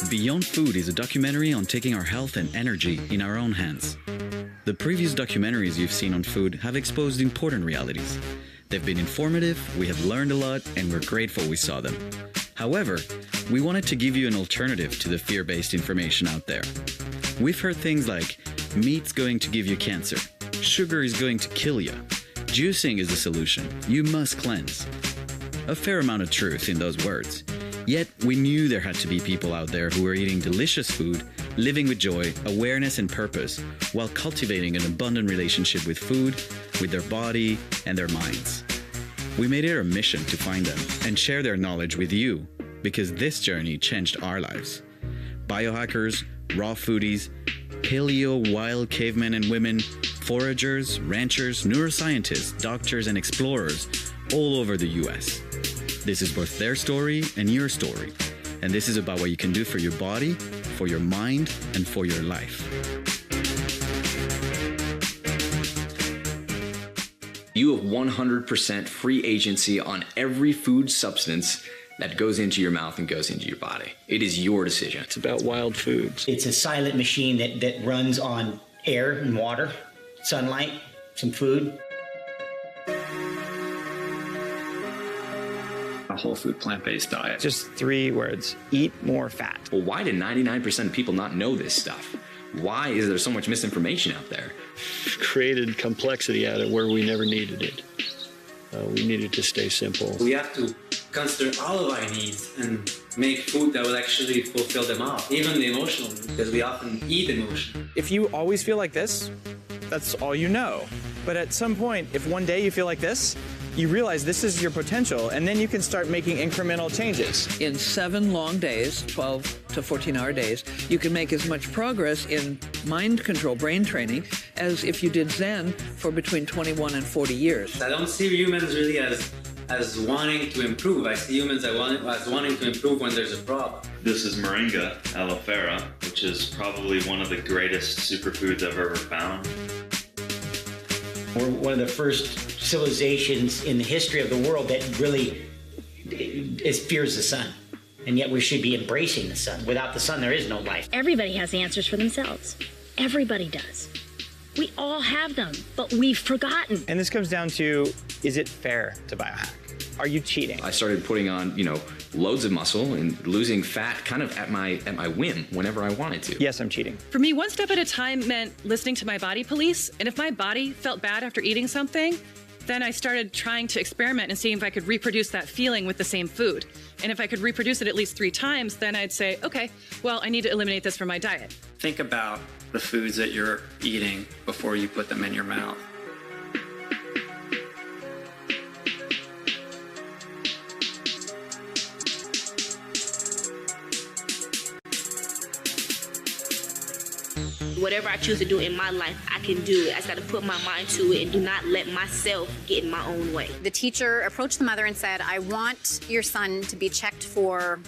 Beyond Food is a documentary on taking our health and energy in our own hands. The previous documentaries you've seen on food have exposed important realities. They've been informative, we have learned a lot, and we're grateful we saw them. However, we wanted to give you an alternative to the fear-based information out there. We've heard things like, meat's going to give you cancer, sugar is going to kill you, juicing is the solution, you must cleanse. A fair amount of truth in those words. Yet, we knew there had to be people out there who were eating delicious food, living with joy, awareness, and purpose, while cultivating an abundant relationship with food, with their body, and their minds. We made it our mission to find them and share their knowledge with you, because this journey changed our lives. Biohackers, raw foodies, paleo wild cavemen and women, foragers, ranchers, neuroscientists, doctors, and explorers all over the US. This is both their story and your story, and this is about what you can do for your body, for your mind, and for your life. You have 100% free agency on every food substance that goes into your mouth and goes into your body. It is your decision. It's about wild foods. It's a silent machine that runs on air and water, sunlight, some food. A whole food plant-based diet. Just 3 words: eat more fat. Well, why did 99% of people not know this stuff? Why is there so much misinformation out there? Created complexity out of where we never needed it. We needed to stay simple. We have to consider all of our needs and make food that will actually fulfill them all, even the emotional needs, because we often eat emotion. If you always feel like this, that's all you know. But at some point, if one day you feel like this, you realize this is your potential, and then you can start making incremental changes. In 7 long days, 12 to 14-hour days, you can make as much progress in mind control, brain training, as if you did Zen for between 21 and 40 years. I don't see humans really as wanting to improve. I see humans as wanting to improve when there's a problem. This is moringa aloe vera, which is probably one of the greatest superfoods I've ever found. We're one of the first civilizations in the history of the world that really fears the sun. And yet we should be embracing the sun. Without the sun, there is no life. Everybody has the answers for themselves. Everybody does. We all have them, but we've forgotten. And this comes down to, is it fair to biohack? Are you cheating? I started putting on, loads of muscle and losing fat kind of at my whim whenever I wanted to. Yes, I'm cheating. For me, one step at a time meant listening to my body police. And if my body felt bad after eating something, then I started trying to experiment and seeing if I could reproduce that feeling with the same food. And if I could reproduce it at least 3 times, then I'd say, okay, well, I need to eliminate this from my diet. Think about the foods that you're eating before you put them in your mouth. Whatever I choose to do in my life, I can do it. I just got to put my mind to it and do not let myself get in my own way. The teacher approached the mother and said, I want your son to be checked for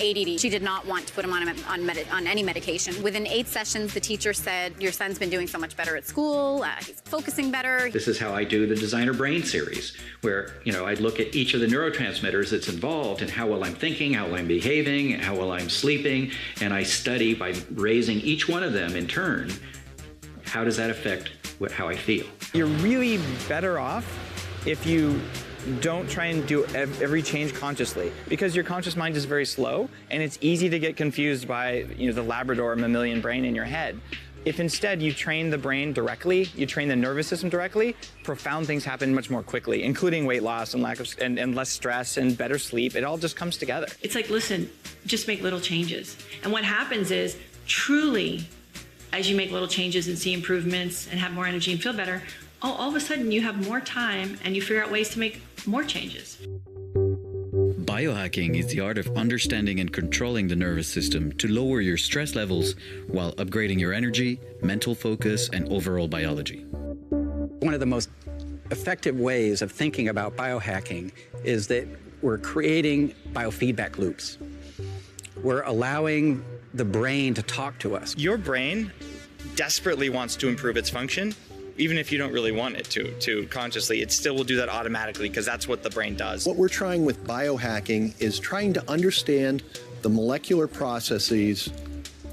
ADD. She did not want to put him on any medication. Within 8 sessions, the teacher said, your son's been doing so much better at school, he's focusing better. This is how I do the Designer Brain series, where, I'd look at each of the neurotransmitters that's involved and how well I'm thinking, how well I'm behaving, how well I'm sleeping, and I study by raising each one of them in turn, how does that affect how I feel? You're really better off if you don't try and do every change consciously, because your conscious mind is very slow and it's easy to get confused by the Labrador mammalian brain in your head. If instead you train the brain directly, you train the nervous system directly, profound things happen much more quickly, including weight loss and and less stress and better sleep. It all just comes together. It's like, listen, just make little changes. And what happens is, truly, as you make little changes and see improvements and have more energy and feel better, all of a sudden you have more time and you figure out ways to make more changes. Biohacking is the art of understanding and controlling the nervous system to lower your stress levels while upgrading your energy, mental focus, and overall biology. One of the most effective ways of thinking about biohacking is that we're creating biofeedback loops. We're allowing the brain to talk to us. Your brain desperately wants to improve its function. Even if you don't really want it to consciously, it still will do that automatically because that's what the brain does. What we're trying with biohacking is trying to understand the the molecular processes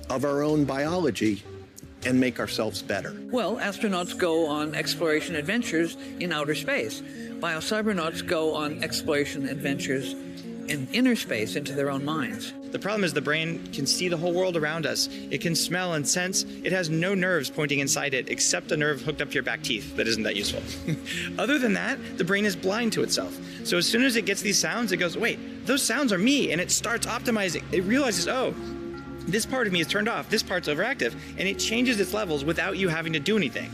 of our own biology and make ourselves better. Well, astronauts go on exploration adventures in outer space. Biocybernauts go on exploration adventures in inner space into their own minds. The problem is the brain can see the whole world around us. It can smell and sense. It has no nerves pointing inside it except a nerve hooked up to your back teeth that isn't that useful. Other than that, the brain is blind to itself. So as soon as it gets these sounds, it goes, wait, those sounds are me, and it starts optimizing. It realizes, oh, this part of me is turned off, this part's overactive, and it changes its levels without you having to do anything.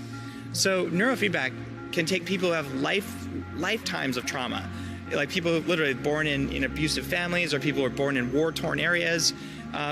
So neurofeedback can take people who have lifetimes of trauma, like people who literally born in abusive families, or people who are born in war-torn areas,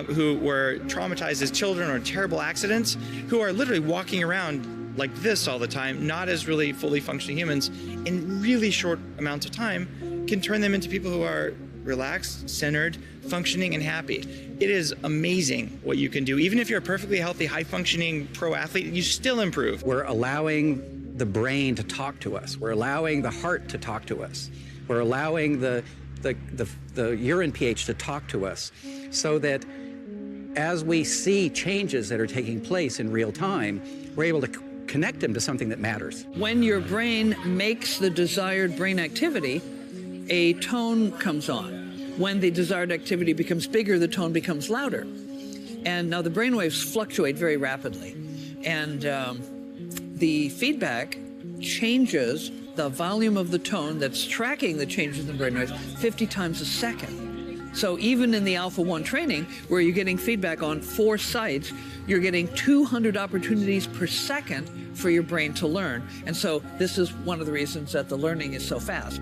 who were traumatized as children or terrible accidents, who are literally walking around like this all the time, not as really fully functioning humans, in really short amounts of time, can turn them into people who are relaxed, centered, functioning, and happy. It is amazing what you can do. Even if you're a perfectly healthy, high-functioning pro athlete, you still improve. We're allowing the brain to talk to us. We're allowing the heart to talk to us. We're allowing the urine pH to talk to us, so that as we see changes that are taking place in real time, we're able to connect them to something that matters. When your brain makes the desired brain activity, a tone comes on. When the desired activity becomes bigger, the tone becomes louder. And now the brainwaves fluctuate very rapidly. And the feedback changes the volume of the tone that's tracking the changes in brainwaves 50 times a second. So even in the Alpha 1 training, where you're getting feedback on 4 sites, you're getting 200 opportunities per second for your brain to learn. And so this is one of the reasons that the learning is so fast.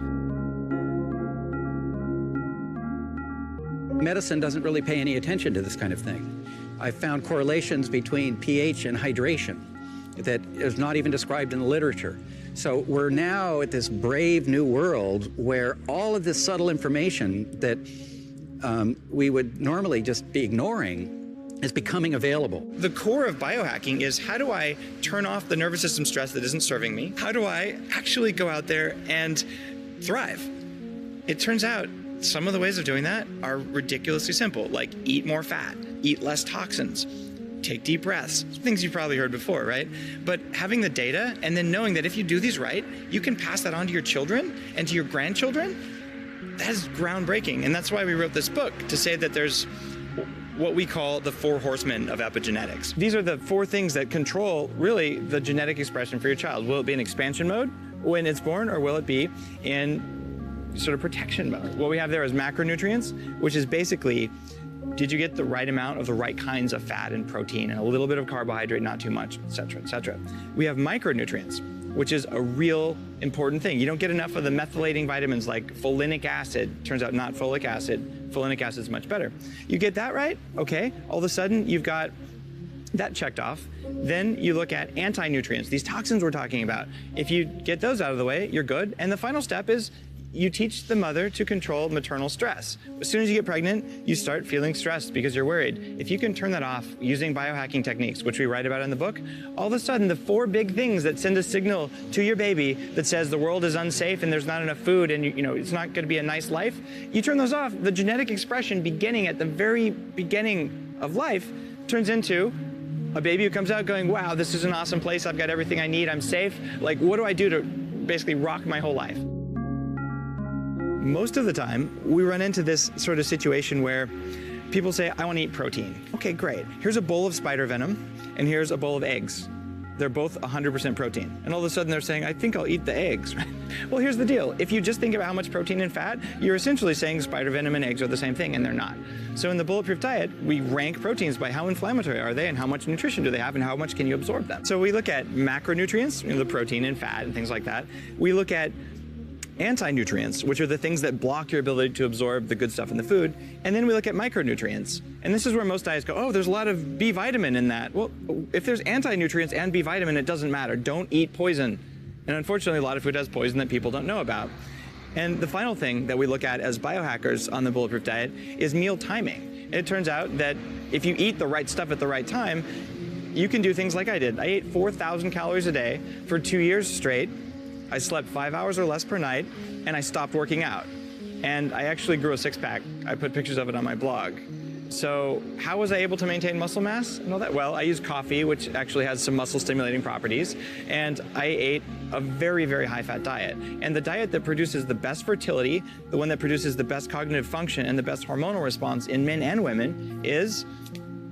Medicine doesn't really pay any attention to this kind of thing. I've found correlations between pH and hydration that is not even described in the literature. So we're now at this brave new world where all of this subtle information that we would normally just be ignoring is becoming available. The core of biohacking is, how do I turn off the nervous system stress that isn't serving me? How do I actually go out there and thrive? It turns out some of the ways of doing that are ridiculously simple, like eat more fat, eat less toxins, take deep breaths, things you've probably heard before, right? But having the data and then knowing that if you do these right, you can pass that on to your children and to your grandchildren, that is groundbreaking. And that's why we wrote this book, to say that there's what we call the 4 horsemen of epigenetics. These are the 4 things that control really the genetic expression for your child. Will it be in expansion mode when it's born, or will it be in sort of protection mode? What we have there is macronutrients, which is basically, did you get the right amount of the right kinds of fat and protein and a little bit of carbohydrate, not too much, et cetera, et cetera. We have micronutrients, which is a real important thing. You don't get enough of the methylating vitamins like folinic acid. Turns out not folic acid. Folinic acid is much better. You get that right, okay, all of a sudden you've got that checked off. Then you look at anti-nutrients, these toxins we're talking about. If you get those out of the way, you're good. And the final step is you teach the mother to control maternal stress. As soon as you get pregnant, you start feeling stressed because you're worried. If you can turn that off using biohacking techniques, which we write about in the book, all of a sudden the 4 big things that send a signal to your baby that says the world is unsafe and there's not enough food and you know it's not going to be a nice life, you turn those off. The genetic expression beginning at the very beginning of life turns into a baby who comes out going, wow, this is an awesome place. I've got everything I need. I'm safe. Like, what do I do to basically rock my whole life? Most of the time, we run into this sort of situation where people say, I want to eat protein. Okay, great. Here's a bowl of spider venom, and here's a bowl of eggs. They're both 100% protein. And all of a sudden they're saying, I think I'll eat the eggs. Well, here's the deal. If you just think about how much protein and fat, you're essentially saying spider venom and eggs are the same thing, and they're not. So in the Bulletproof diet, we rank proteins by how inflammatory are they and how much nutrition do they have and how much can you absorb them. So we look at macronutrients, you know, the protein and fat and things like that. We look at anti-nutrients, which are the things that block your ability to absorb the good stuff in the food. And then we look at micronutrients. And this is where most diets go, oh, there's a lot of B vitamin in that. Well, if there's anti-nutrients and B vitamin, it doesn't matter. Don't eat poison. And unfortunately, a lot of food has poison that people don't know about. And the final thing that we look at as biohackers on the Bulletproof diet is meal timing. And it turns out that if you eat the right stuff at the right time, you can do things like I did. I ate 4,000 calories a day for 2 years straight. I slept 5 hours or less per night, and I stopped working out. And I actually grew a 6-pack. I put pictures of it on my blog. So how was I able to maintain muscle mass and all that? Well, I used coffee, which actually has some muscle stimulating properties, and I ate a very, very high fat diet. And the diet that produces the best fertility, the one that produces the best cognitive function and the best hormonal response in men and women is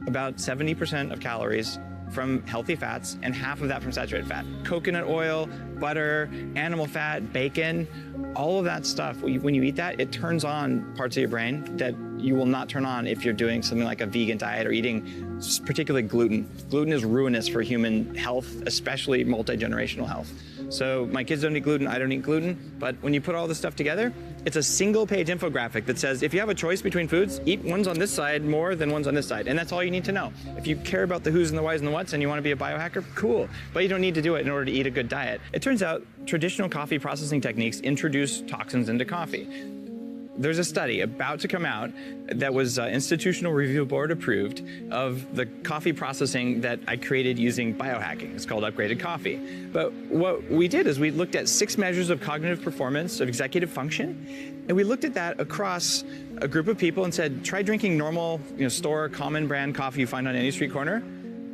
about 70% of calories from healthy fats and half of that from saturated fat. Coconut oil, butter, animal fat, bacon, all of that stuff, when you eat that, it turns on parts of your brain that you will not turn on if you're doing something like a vegan diet or eating particularly gluten. Gluten is ruinous for human health, especially multi-generational health. So my kids don't eat gluten, I don't eat gluten, but when you put all this stuff together, it's a single page infographic that says if you have a choice between foods, eat ones on this side more than ones on this side. And that's all you need to know. If you care about the who's and the whys and the whats and you want to be a biohacker, cool. But you don't need to do it in order to eat a good diet. It turns out traditional coffee processing techniques introduce toxins into coffee. There's a study about to come out that was Institutional Review Board approved of the coffee processing that I created using biohacking. It's called Upgraded Coffee. But what we did is we looked at 6 measures of cognitive performance, of executive function, and we looked at that across a group of people and said, try drinking normal, store, common brand coffee you find on any street corner,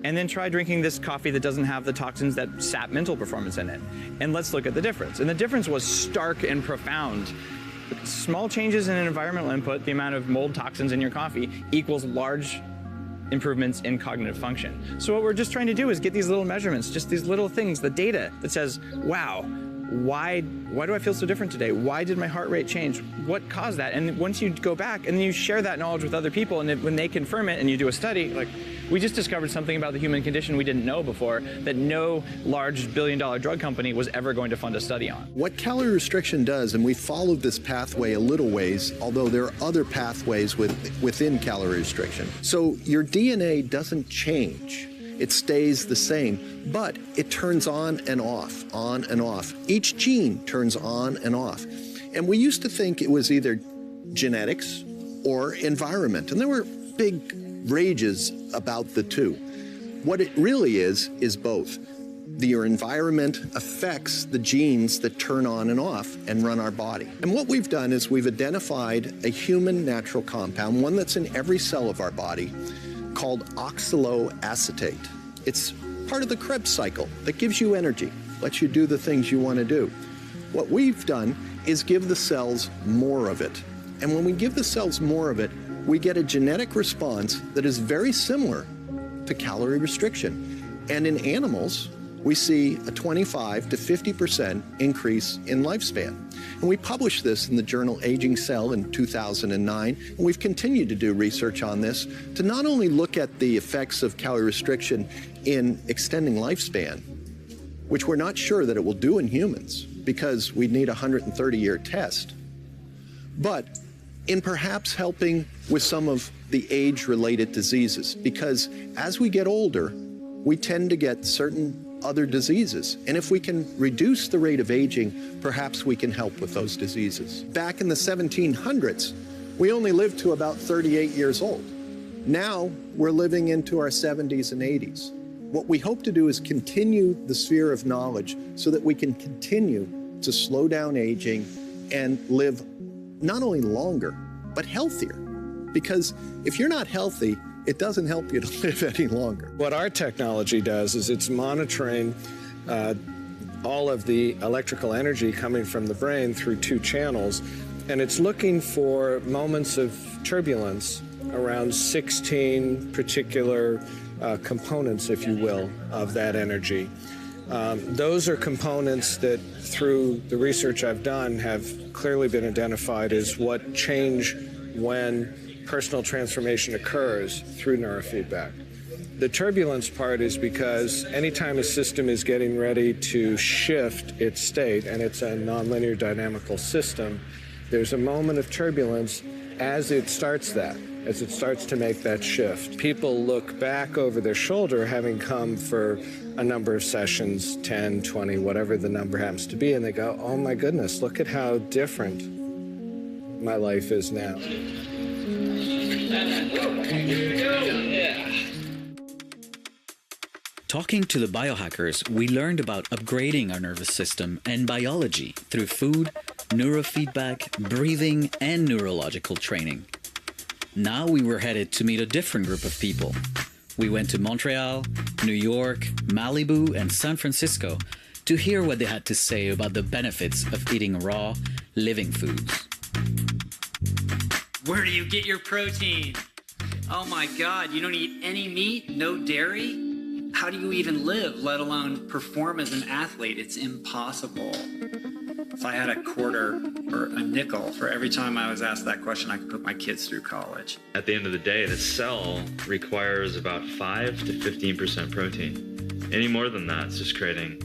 and then try drinking this coffee that doesn't have the toxins that sap mental performance in it. And let's look at the difference. And the difference was stark and profound. Small changes in an environmental input, the amount of mold toxins in your coffee, equals large improvements in cognitive function. So what we're just trying to do is get these little measurements, just these little things, the data that says, wow, why do I feel so different today? Why did my heart rate change? What caused that? And once you go back and then you share that knowledge with other people, and when they confirm it and you do a study, like, we just discovered something about the human condition we didn't know before that no large billion-dollar drug company was ever going to fund a study on. What calorie restriction does, and we followed this pathway a little ways, although there are other pathways within calorie restriction. So your DNA doesn't change. It stays the same, but it turns on and off, on and off. Each gene turns on and off. And we used to think it was either genetics or environment, and there were big rages about the two. What it really is both. Your environment affects the genes that turn on and off and run our body. And what we've done is we've identified a human natural compound, one that's in every cell of our body, called oxaloacetate. It's part of the Krebs cycle that gives you energy, lets you do the things you want to do. What we've done is give the cells more of it. And when we give the cells more of it, we get a genetic response that is very similar to calorie restriction. And in animals, we see a 25 to 50% increase in lifespan. And we published this in the journal Aging Cell in 2009. And we've continued to do research on this to not only look at the effects of calorie restriction in extending lifespan, which we're not sure that it will do in humans because we'd need a 130-year test, but in perhaps helping with some of the age-related diseases, because as we get older, we tend to get certain other diseases. And if we can reduce the rate of aging, perhaps we can help with those diseases. Back in the 1700s, we only lived to about 38 years old. Now we're living into our 70s and 80s. What we hope to do is continue the sphere of knowledge so that we can continue to slow down aging and live not only longer, but healthier. Because if you're not healthy, it doesn't help you to live any longer. What our technology does is it's monitoring all of the electrical energy coming from the brain through 2 channels, and it's looking for moments of turbulence around 16 particular components, if you will, of that energy. Those are components that, through the research I've done, have clearly been identified as what change when personal transformation occurs through neurofeedback. The turbulence part is because anytime a system is getting ready to shift its state, and it's a nonlinear dynamical system, there's a moment of turbulence as it starts to make that shift. People look back over their shoulder, having come for a number of sessions, 10, 20, whatever the number happens to be, and they go, oh my goodness, look at how different my life is now. Talking to the biohackers, we learned about upgrading our nervous system and biology through food, neurofeedback, breathing, and neurological training. Now we were headed to meet a different group of people. We went to Montreal, New York, Malibu, and San Francisco to hear what they had to say about the benefits of eating raw, living foods. Where do you get your protein? Oh my God, you don't eat any meat, no dairy? How do you even live, let alone perform as an athlete? It's impossible. If I had a quarter or a nickel for every time I was asked that question, I could put my kids through college. At the end of the day, the cell requires about 5 to 15% protein. Any more than that, it's just creating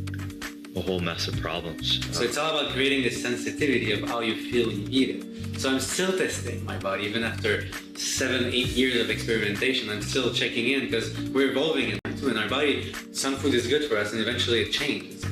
a whole mess of problems. So it's all about creating the sensitivity of how you feel when you eat it. So I'm still testing my body, even after 7-8 years of experimentation. I'm still checking in because we're evolving in our body. Some food is good for us, and eventually it changes.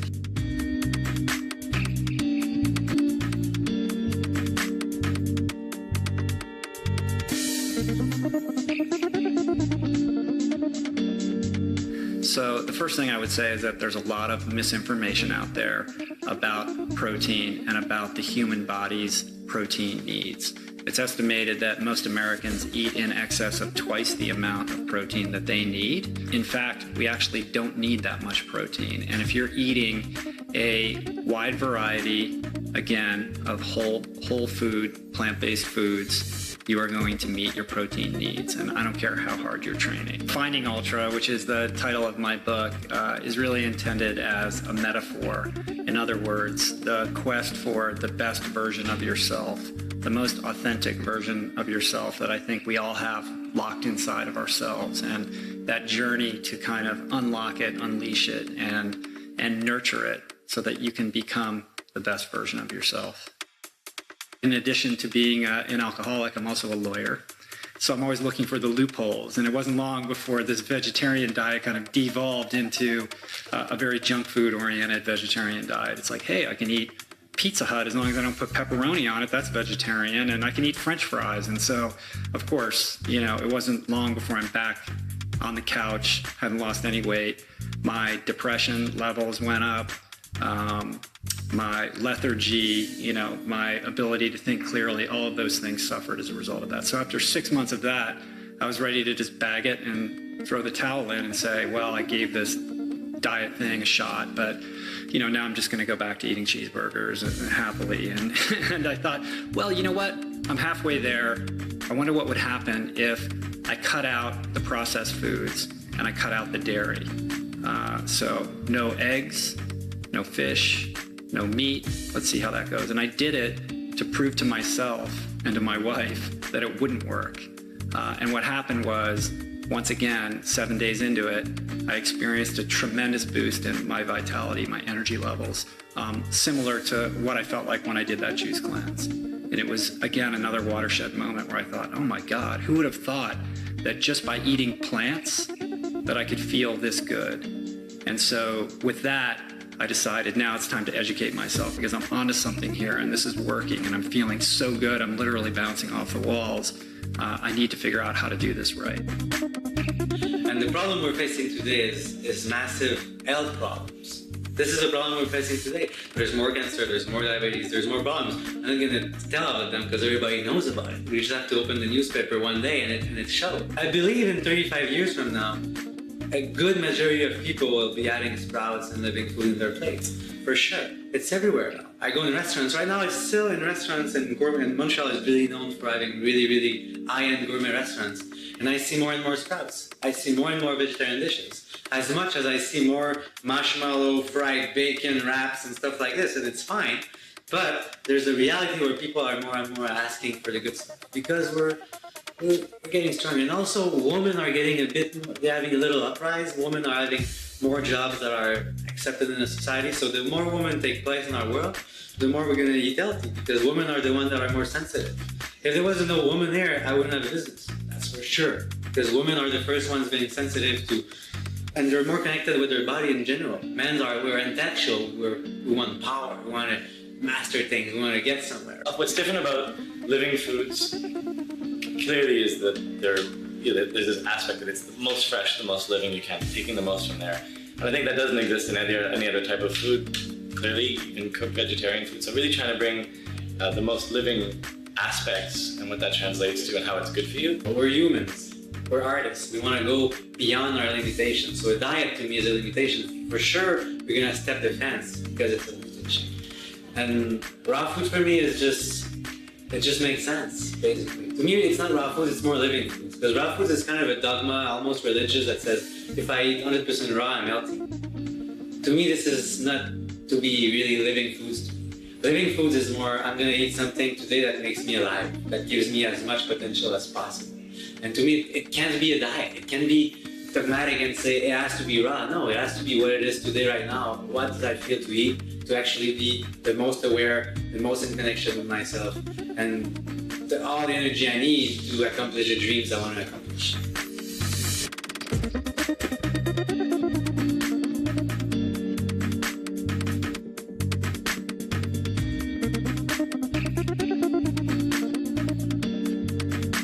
So the first thing I would say is that there's a lot of misinformation out there about protein and about the human body's protein needs. It's estimated that most Americans eat in excess of twice the amount of protein that they need. In fact, we actually don't need that much protein. And if you're eating a wide variety, again, of whole food, plant-based foods, you are going to meet your protein needs, and I don't care how hard you're training. Finding Ultra, which is the title of my book, is really intended as a metaphor. In other words, the quest for the best version of yourself, the most authentic version of yourself that I think we all have locked inside of ourselves, and that journey to kind of unlock it, unleash it, and nurture it so that you can become the best version of yourself. In addition to being an alcoholic, I'm also a lawyer. So I'm always looking for the loopholes. And it wasn't long before this vegetarian diet kind of devolved into a very junk food-oriented vegetarian diet. It's like, hey, I can eat Pizza Hut as long as I don't put pepperoni on it. That's vegetarian. And I can eat French fries. And so, of course, it wasn't long before I'm back on the couch, hadn't lost any weight. My depression levels went up. My lethargy, my ability to think clearly, all of those things suffered as a result of that. So after 6 months of that, I was ready to just bag it and throw the towel in and say, well, I gave this diet thing a shot, but now I'm just going to go back to eating cheeseburgers happily. And I thought, well, you know what? I'm halfway there. I wonder what would happen if I cut out the processed foods and I cut out the dairy. So no eggs, no fish, no meat. Let's see how that goes. And I did it to prove to myself and to my wife that it wouldn't work. And what happened was, once again, 7 days into it, I experienced a tremendous boost in my vitality, my energy levels, similar to what I felt like when I did that juice cleanse. And it was, again, another watershed moment where I thought, oh my God, who would have thought that just by eating plants that I could feel this good? And so with that, I decided now it's time to educate myself because I'm onto something here and this is working and I'm feeling so good. I'm literally bouncing off the walls. I need to figure out how to do this right. And the problem we're facing today is massive health problems. This is a problem we're facing today. There's more cancer, there's more diabetes, there's more problems. I'm not going to tell about them because everybody knows about it. We just have to open the newspaper one day and it shows. I believe in 35 years from now, a good majority of people will be adding sprouts and living food in their plates, for sure. It's everywhere now. I go in restaurants. Right now, it's still in restaurants, and Montreal is really known for having really, really high-end gourmet restaurants. And I see more and more sprouts. I see more and more vegetarian dishes. As much as I see more marshmallow, fried bacon, wraps, and stuff like this, and it's fine. But there's a reality where people are more and more asking for the good stuff because we're getting stronger. And also, women are getting they're having a little uprise. Women are having more jobs that are accepted in the society. So the more women take place in our world, the more we're going to eat healthy because women are the ones that are more sensitive. If there wasn't no woman there, I wouldn't have a business. That's for sure. Because women are the first ones being sensitive to, and they're more connected with their body in general. we're intellectual. We want power. We want to master things. We want to get somewhere. What's different about living foods clearly is that there's this aspect that it's the most fresh, the most living you can, taking the most from there. And I think that doesn't exist in any other type of food, clearly, even cooked vegetarian food. So really trying to bring the most living aspects and what that translates to and how it's good for you. We're humans. We're artists. We want to go beyond our limitations. So a diet to me is a limitation. For sure, we're going to step the fence because it's a limitation. And raw food for me is it just makes sense, basically. To me, it's not raw food, it's more living foods. Because raw food is kind of a dogma, almost religious, that says, if I eat 100% raw, I'm healthy. To me, this is not to be really living foods. Living foods is more, I'm going to eat something today that makes me alive, that gives me as much potential as possible. And to me, it can't be a diet. It can't be dogmatic and say it has to be raw. No, it has to be what it is today, right now. What does I feel to eat to actually be the most aware, the most in connection with myself, and all the energy I need to accomplish the dreams I want to accomplish.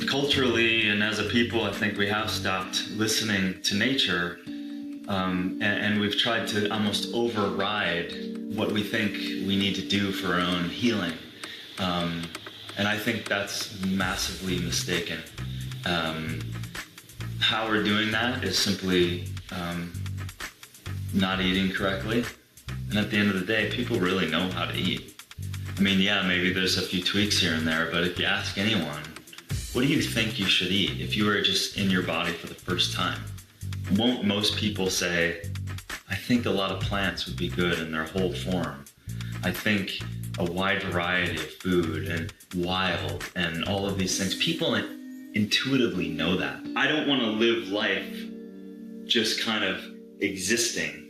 Culturally and as a people, I think we have stopped listening to nature, and we've tried to almost override what we think we need to do for our own healing. And I think that's massively mistaken. How we're doing that is simply not eating correctly. And at the end of the day, people really know how to eat. I mean, yeah, maybe there's a few tweaks here and there, but if you ask anyone, what do you think you should eat if you were just in your body for the first time? Won't most people say, I think a lot of plants would be good in their whole form. I think a wide variety of food and wild and all of these things, people intuitively know that. I don't want to live life just kind of existing.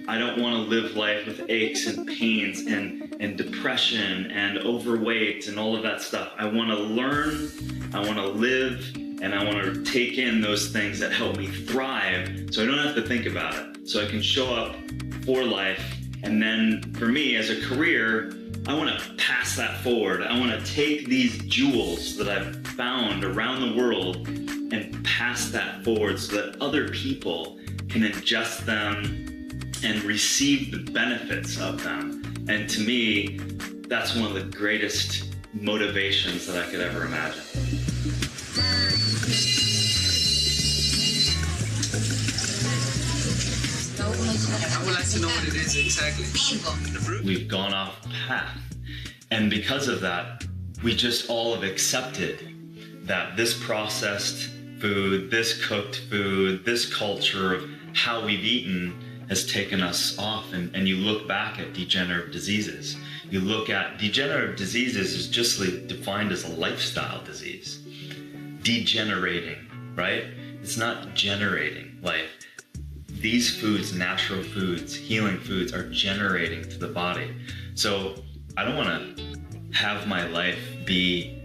I don't want to live life with aches and pains and depression and overweight and all of that stuff. I want to learn, I want to live, and I want to take in those things that help me thrive so I don't have to think about it. So I can show up for life. And then for me as a career, I want to pass that forward. I want to take these jewels that I've found around the world and pass that forward so that other people can ingest them and receive the benefits of them. And to me, that's one of the greatest motivations that I could ever imagine. I would like to know what it is exactly. We've gone off path. And because of that, we just all have accepted that this processed food, this cooked food, this culture of how we've eaten has taken us off. And you look back at degenerative diseases. You look at degenerative diseases is just defined as a lifestyle disease. Degenerating, right? It's not generating life. These foods, natural foods, healing foods, are generating to the body. So I don't want to have my life be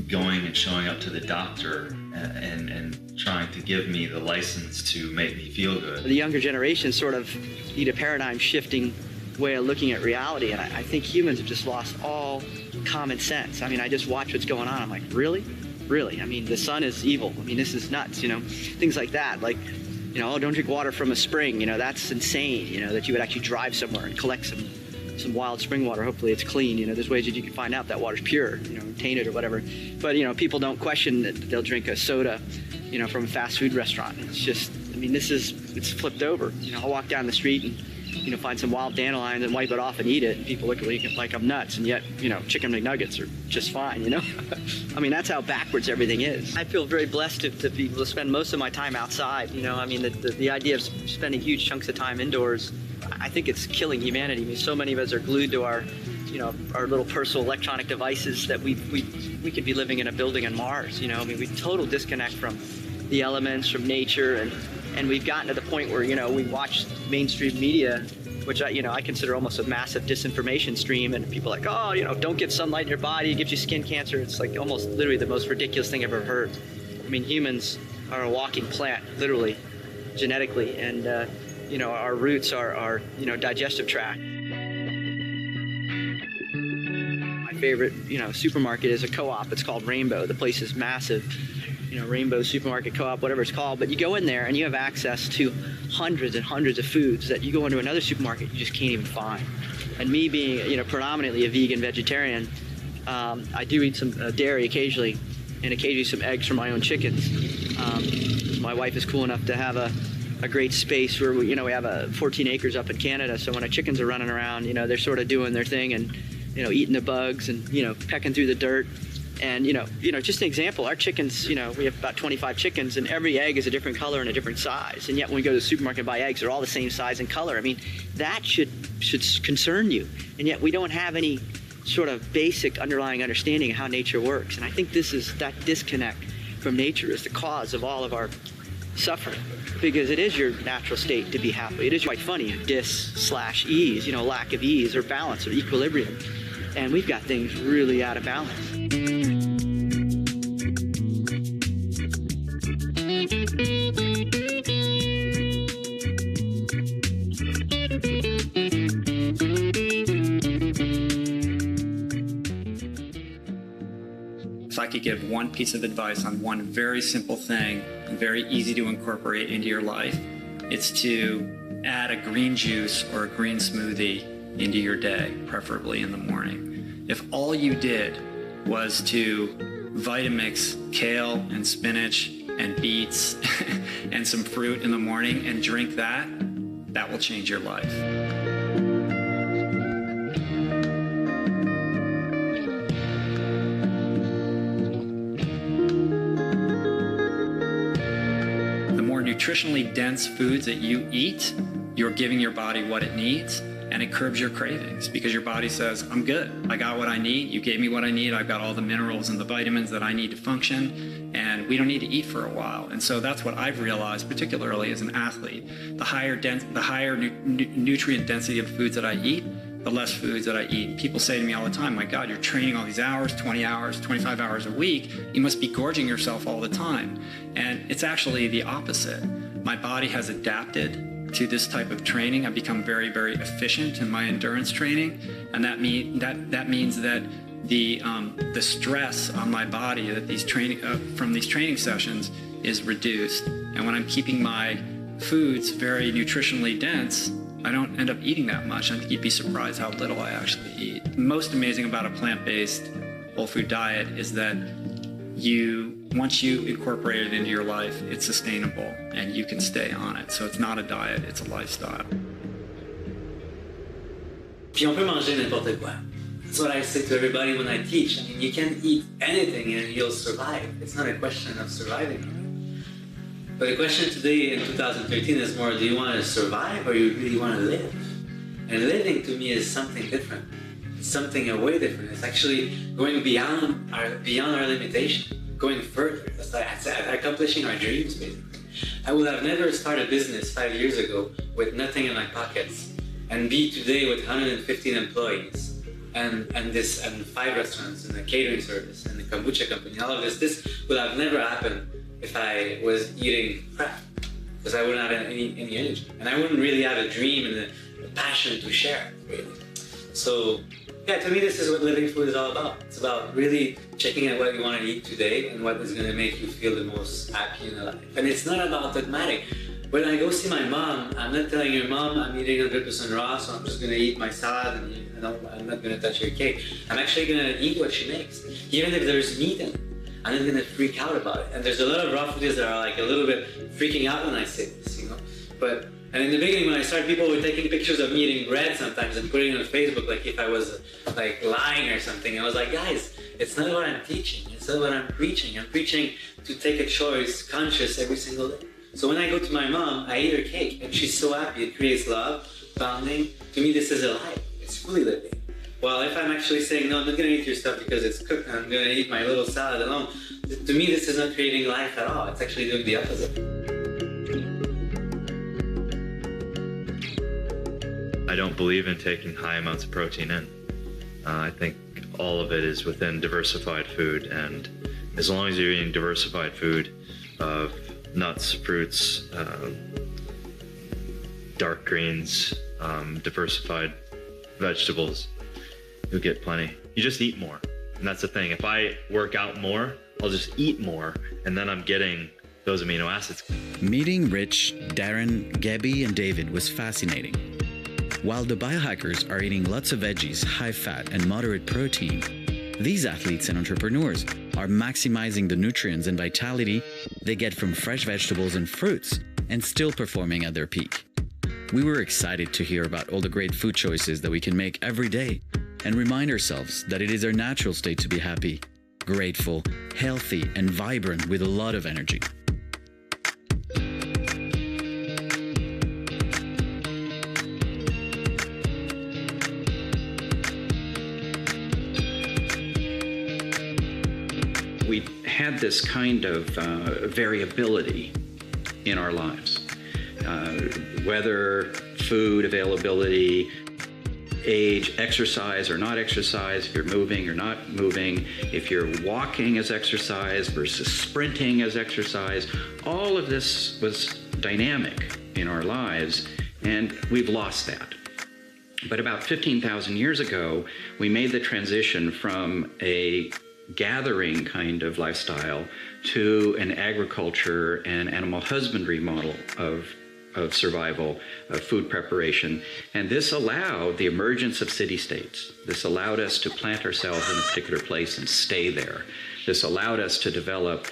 going and showing up to the doctor and trying to give me the license to make me feel good. The younger generation sort of need a paradigm shifting way of looking at reality, and I think humans have just lost all common sense. I mean, I just watch what's going on. I'm like, really? Really? I mean, the sun is evil. I mean, this is nuts, you know, things like that. Like, you know, oh, don't drink water from a spring. You know, that's insane, you know, that you would actually drive somewhere and collect some wild spring water. Hopefully it's clean. You know, there's ways that you can find out that water's pure, you know, tainted or whatever. But, you know, people don't question that they'll drink a soda, you know, from a fast food restaurant. It's just, I mean, it's flipped over. You know, I'll walk down the street and, you know, find some wild dandelions and wipe it off and eat it. And people look at me like I'm nuts. And yet, you know, chicken McNuggets are just fine, you know? I mean, that's how backwards everything is. I feel very blessed to be able to spend most of my time outside. You know, I mean, the idea of spending huge chunks of time indoors, I think it's killing humanity. I mean, so many of us are glued to our, you know, our little personal electronic devices that we could be living in a building on Mars, you know? I mean, we total disconnect from the elements, from nature, and we've gotten to the point where, you know, we watch mainstream media, which I consider almost a massive disinformation stream, and people are like, oh, you know, don't get sunlight in your body, it gives you skin cancer. It's like almost literally the most ridiculous thing I've ever heard. I mean, humans are a walking plant, literally, genetically, and you know, our roots are you know, digestive tract. My favorite, you know, supermarket is a co-op. It's called Rainbow. The place is massive. You know, Rainbow Supermarket, Co-op, whatever it's called, but you go in there and you have access to hundreds and hundreds of foods that you go into another supermarket you just can't even find. And me being, predominantly a vegan vegetarian, I do eat some dairy occasionally, and occasionally some eggs from my own chickens. My wife is cool enough to have a great space where we have 14 acres up in Canada. So when our chickens are running around, they're sort of doing their thing and, eating the bugs and, pecking through the dirt. And, just an example, our chickens, we have about 25 chickens, and every egg is a different color and a different size. And yet when we go to the supermarket and buy eggs, they're all the same size and color. I mean, that should concern you. And yet we don't have any sort of basic underlying understanding of how nature works. And I think that disconnect from nature is the cause of all of our suffering, because it is your natural state to be happy. It is quite funny, dis/ease, lack of ease or balance or equilibrium. And we've got things really out of balance. If I could give one piece of advice on one very simple thing and very easy to incorporate into your life, it's to add a green juice or a green smoothie into your day, preferably in the morning. If all you did was to Vitamix kale and spinach and beets and some fruit in the morning and drink that, that will change your life. The more nutritionally dense foods that you eat, you're giving your body what it needs, and it curbs your cravings because your body says, I'm good. I got what I need. You gave me what I need. I've got all the minerals and the vitamins that I need to function, and we don't need to eat for a while. And so that's what I've realized, particularly as an athlete. The higher nutrient density of foods that I eat, the less foods that I eat. People say to me all the time, my God, you're training all these hours, 20 hours, 25 hours a week. You must be gorging yourself all the time. And it's actually the opposite. My body has adapted to this type of training. I've become very, very efficient in my endurance training, and that means that the stress on my body that from these training sessions is reduced. And when I'm keeping my foods very nutritionally dense, I don't end up eating that much. I think you'd be surprised how little I actually eat. Most amazing about a plant-based whole food diet is that once you incorporate it into your life, it's sustainable and you can stay on it. So it's not a diet, it's a lifestyle. Puis on peut manger n'importe quoi. That's what I say to everybody when I teach. I mean, you can eat anything and you'll survive. It's not a question of surviving. But the question today in 2013 is more, do you want to survive or you really want to live? And living to me is something different. It's something way different. It's actually going beyond our limitation. Going further, that's like accomplishing our dreams, basically. I would have never started a business 5 years ago with nothing in my pockets and be today with 115 employees and 5 restaurants and a catering service and a kombucha company. All of this would have never happened if I was eating crap, because I wouldn't have any energy. And I wouldn't really have a dream and a passion to share, really. So, yeah, to me this is what living food is all about. It's about really checking out what you want to eat today and what is going to make you feel the most happy in your life. And it's not about dogmatic. When I go see my mom, I'm not telling her, Mom, I'm eating 100% raw, so I'm just going to eat my salad and I'm not going to touch your cake. I'm actually going to eat what she makes. Even if there's meat in it, I'm not going to freak out about it. And there's a lot of raw foods that are like a little bit freaking out when I say this, And in the beginning, when I started, people were taking pictures of me eating bread sometimes and putting it on Facebook, like if I was like lying or something. I was like, guys, it's not what I'm teaching. It's not what I'm preaching. I'm preaching to take a choice, conscious, every single day. So when I go to my mom, I eat her cake, and she's so happy. It creates love, bonding. To me, this is a life. It's fully living. Well, if I'm actually saying, no, I'm not going to eat your stuff because it's cooked, and I'm going to eat my little salad alone, to me, this is not creating life at all. It's actually doing the opposite. I don't believe in taking high amounts of protein in. I think all of it is within diversified food, and as long as you're eating diversified food of nuts, fruits, dark greens, diversified vegetables, you'll get plenty. You just eat more, and that's the thing. If I work out more, I'll just eat more, and then I'm getting those amino acids. Meeting Rich, Darren, Gabby, and David was fascinating. While the biohackers are eating lots of veggies, high fat, and moderate protein, these athletes and entrepreneurs are maximizing the nutrients and vitality they get from fresh vegetables and fruits and still performing at their peak. We were excited to hear about all the great food choices that we can make every day and remind ourselves that it is our natural state to be happy, grateful, healthy, and vibrant with a lot of energy. We had this kind of variability in our lives. Weather, food availability, age, exercise or not exercise, if you're moving or not moving, if you're walking as exercise versus sprinting as exercise, all of this was dynamic in our lives, and we've lost that. But about 15,000 years ago, we made the transition from a gathering kind of lifestyle to an agriculture and animal husbandry model of survival, of food preparation. And this allowed the emergence of city-states. This allowed us to plant ourselves in a particular place and stay there. This allowed us to develop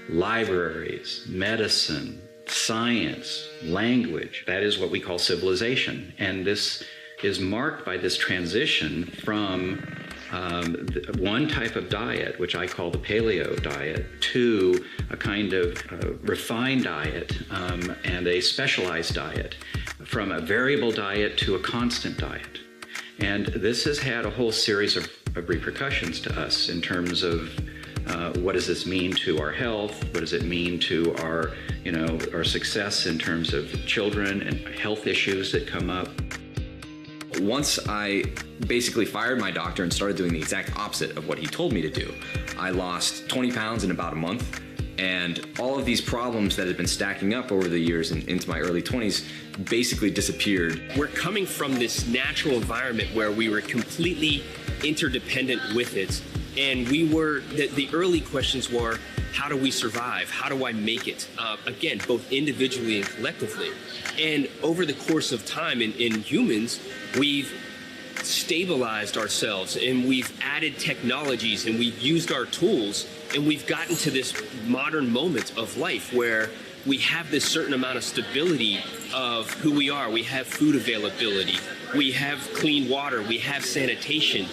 libraries, medicine, science, language. That is what we call civilization. And this is marked by this transition from one type of diet, which I call the Paleo diet, to a kind of refined diet and a specialized diet, from a variable diet to a constant diet. And this has had a whole series of repercussions to us in terms of what does this mean to our health? What does it mean to our success in terms of children and health issues that come up? Once I basically fired my doctor and started doing the exact opposite of what he told me to do, I lost 20 pounds in about a month, and all of these problems that had been stacking up over the years and into my early 20s basically disappeared. We're coming from this natural environment where we were completely interdependent with it, and the early questions were, how do we survive? How do I make it? Again, both individually and collectively. And over the course of time in humans, we've stabilized ourselves and we've added technologies and we've used our tools, and we've gotten to this modern moment of life where we have this certain amount of stability of who we are. We have food availability. We have clean water. We have sanitation.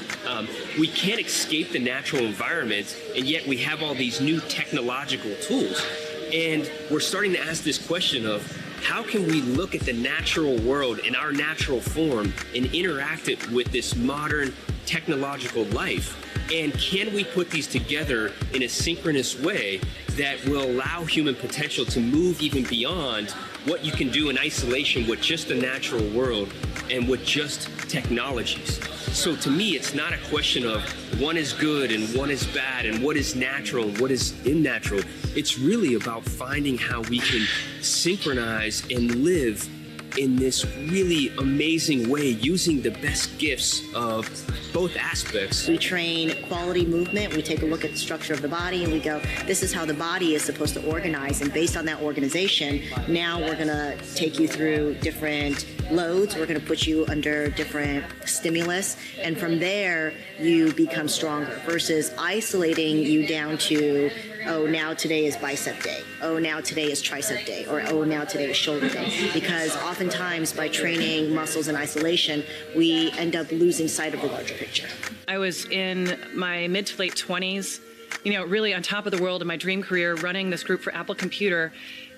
We can't escape the natural environment, and yet we have all these new technological tools. And we're starting to ask this question of, how can we look at the natural world in our natural form and interact it with this modern technological life? And can we put these together in a synchronous way that will allow human potential to move even beyond what you can do in isolation with just the natural world and with just technologies? So to me, it's not a question of one is good and one is bad and what is natural and what is unnatural. It's really about finding how we can synchronize and live in this really amazing way, using the best gifts of both aspects. We train quality movement. We take a look at the structure of the body and we go, this is how the body is supposed to organize. And based on that organization, now we're going to take you through different loads. We're going to put you under different stimulus. And from there, you become stronger versus isolating you down to, oh, now today is bicep day. Oh, now today is tricep day. Or, oh, now today is shoulder day. Because oftentimes by training muscles in isolation, we end up losing sight of the larger picture. I was in my mid to late 20s, really on top of the world in my dream career, running this group for Apple Computer.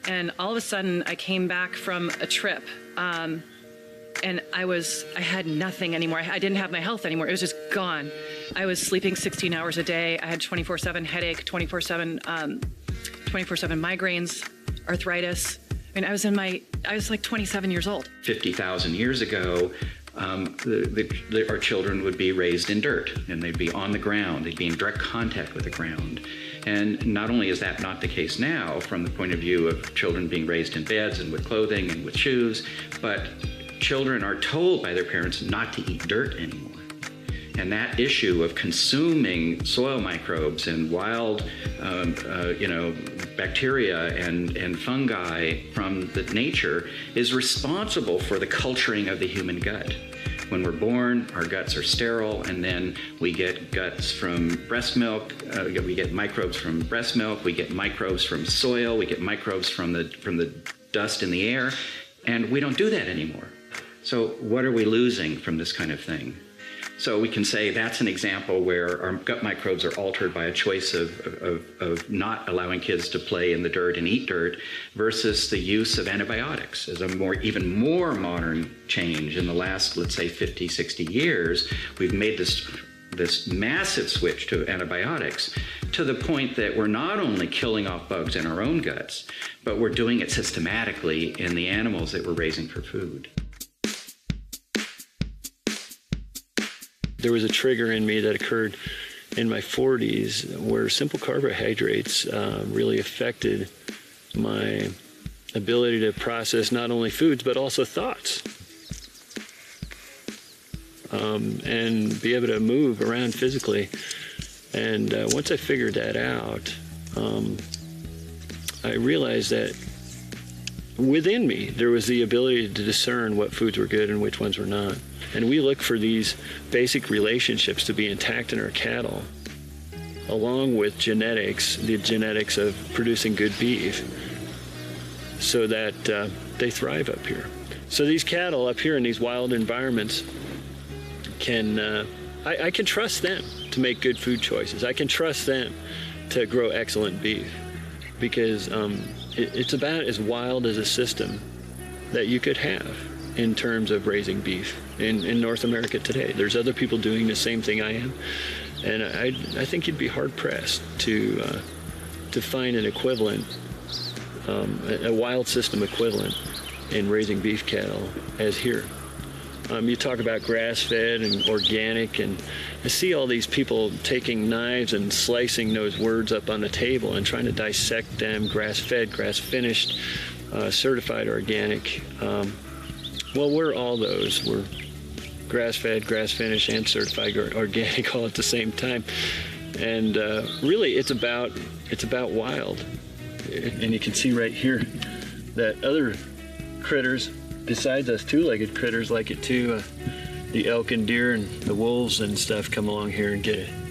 And all of a sudden, I came back from a trip. And I had nothing anymore. I didn't have my health anymore. It was just gone. I was sleeping 16 hours a day. I had 24/7 headache, 24/7 migraines, arthritis. I mean, I was like 27 years old. 50,000 years ago, our children would be raised in dirt, and they'd be on the ground. They'd be in direct contact with the ground. And not only is that not the case now from the point of view of children being raised in beds and with clothing and with shoes, but children are told by their parents not to eat dirt anymore. And that issue of consuming soil microbes and wild, bacteria and fungi from the nature is responsible for the culturing of the human gut. When we're born, our guts are sterile, and then we get guts from breast milk. We get microbes from breast milk. We get microbes from soil. We get microbes from the dust in the air, and we don't do that anymore. So what are we losing from this kind of thing? So we can say that's an example where our gut microbes are altered by a choice of not allowing kids to play in the dirt and eat dirt versus the use of antibiotics as a even more modern change in the last, let's say, 50, 60 years. We've made this massive switch to antibiotics to the point that we're not only killing off bugs in our own guts, but we're doing it systematically in the animals that we're raising for food. There was a trigger in me that occurred in my 40s where simple carbohydrates really affected my ability to process not only foods but also thoughts and be able to move around physically. And once I figured that out, I realized that within me there was the ability to discern what foods were good and which ones were not. And we look for these basic relationships to be intact in our cattle, along with genetics, the genetics of producing good beef, so that they thrive up here. So these cattle up here in these wild environments I can trust them to make good food choices. I can trust them to grow excellent beef because it's about as wild as a system that you could have in terms of raising beef in North America today. There's other people doing the same thing I am, and I think you'd be hard-pressed to find an equivalent, a wild system equivalent in raising beef cattle as here. You talk about grass-fed and organic, and I see all these people taking knives and slicing those words up on the table and trying to dissect them, grass-fed, grass-finished, certified organic. Well, we're all those. We're grass-fed, grass-finished, and certified organic all at the same time. And really, it's about wild. And you can see right here that other critters, besides us two-legged critters, like it too. The elk and deer and the wolves and stuff come along here and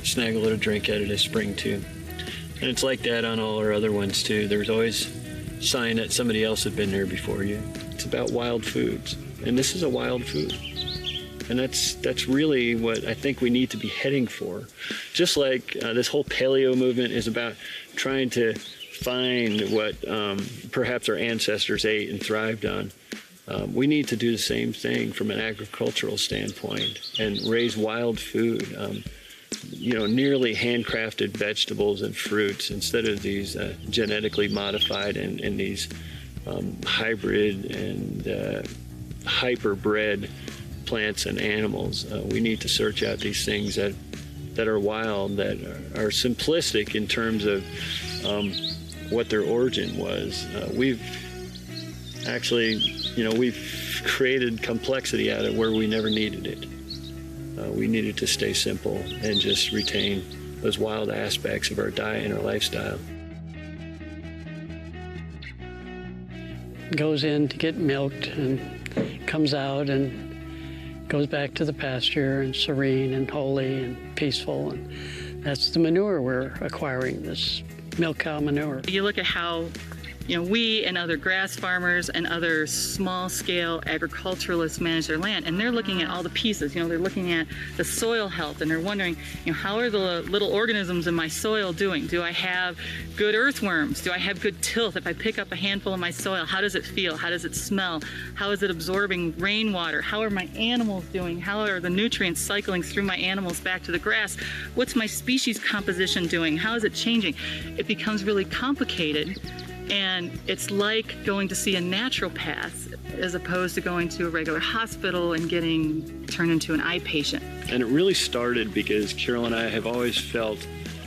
snag a little drink out of this spring too. And it's like that on all our other ones too. There's always a sign that somebody else had been there before you. It's about wild foods. And this is a wild food. And that's really what I think we need to be heading for. Just like this whole paleo movement is about trying to find what perhaps our ancestors ate and thrived on. We need to do the same thing from an agricultural standpoint and raise wild food, nearly handcrafted vegetables and fruits instead of these genetically modified and these hybrid and hyper-bred plants and animals. We need to search out these things that are wild, that are simplistic in terms of what their origin was. We've created complexity out of where we never needed it. We needed to stay simple and just retain those wild aspects of our diet and our lifestyle. Goes in to get milked and comes out and goes back to the pasture and serene and holy and peaceful. And that's the manure we're acquiring, this milk cow manure. You look at how we and other grass farmers and other small-scale agriculturalists manage their land, and they're looking at all the pieces. They're looking at the soil health, and they're wondering, how are the little organisms in my soil doing? Do I have good earthworms? Do I have good tilth? If I pick up a handful of my soil, how does it feel? How does it smell? How is it absorbing rainwater? How are my animals doing? How are the nutrients cycling through my animals back to the grass? What's my species composition doing? How is it changing? It becomes really complicated. And it's like going to see a naturopath as opposed to going to a regular hospital and getting turned into an eye patient. And it really started because Carol and I have always felt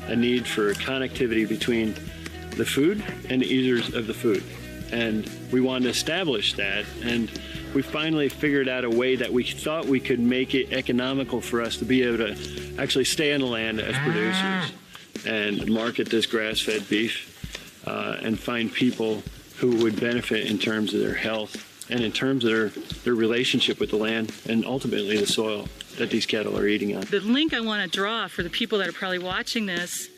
a need for connectivity between the food and the eaters of the food. And we wanted to establish that. And we finally figured out a way that we thought we could make it economical for us to be able to actually stay on the land as producers and market this grass-fed beef and find people who would benefit in terms of their health and in terms of their relationship with the land and ultimately the soil that these cattle are eating on. The link I want to draw for the people that are probably watching this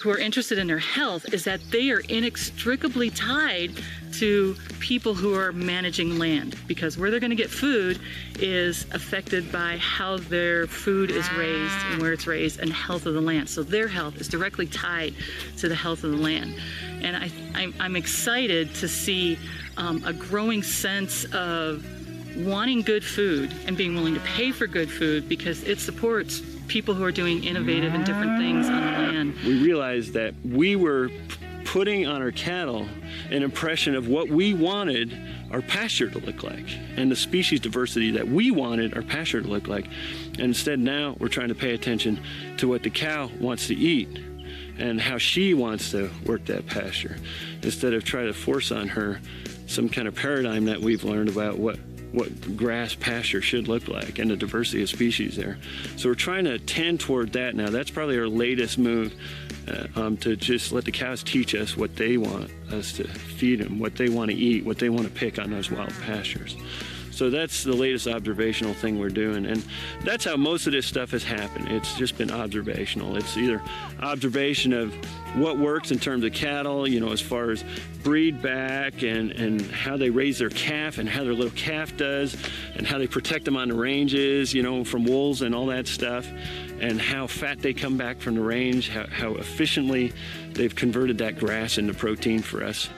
who are interested in their health is that they are inextricably tied to people who are managing land, because where they're going to get food is affected by how their food is raised and where it's raised and health of the land. So their health is directly tied to the health of the land. And I'm excited to see a growing sense of wanting good food and being willing to pay for good food because it supports people who are doing innovative and different things on the land. We realized that we were putting on our cattle an impression of what we wanted our pasture to look like and the species diversity that we wanted our pasture to look like. And instead now we're trying to pay attention to what the cow wants to eat and how she wants to work that pasture, instead of trying to force on her some kind of paradigm that we've learned about what grass pasture should look like and the diversity of species there. So we're trying to tend toward that now. That's probably our latest move, to just let the cows teach us what they want us to feed them, what they want to eat, what they want to pick on those wild pastures. So that's the latest observational thing we're doing. And that's how most of this stuff has happened. It's just been observational. It's either observation of what works in terms of cattle, you know, as far as breed back and how they raise their calf and how their little calf does and how they protect them on the ranges, you know, from wolves and all that stuff, and how fat they come back from the range, how efficiently they've converted that grass into protein for us.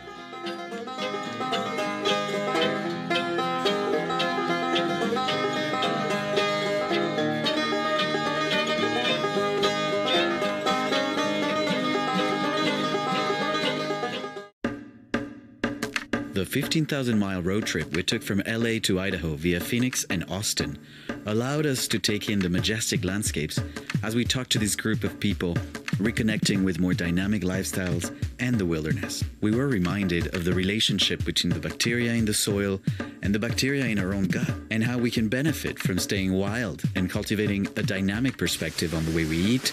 The 15,000-mile road trip we took from LA to Idaho via Phoenix and Austin allowed us to take in the majestic landscapes as we talked to this group of people, reconnecting with more dynamic lifestyles and the wilderness. We were reminded of the relationship between the bacteria in the soil and the bacteria in our own gut, and how we can benefit from staying wild and cultivating a dynamic perspective on the way we eat,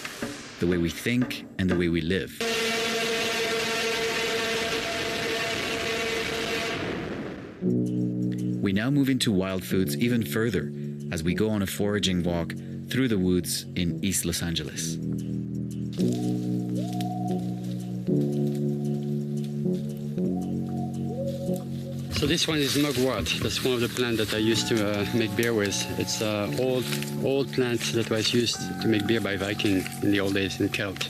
the way we think, and the way we live. We now move into wild foods even further as we go on a foraging walk through the woods in East Los Angeles. So this one is mugwort. That's one of the plants that I used to make beer with. It's an old plant that was used to make beer by Viking in the old days in Celt,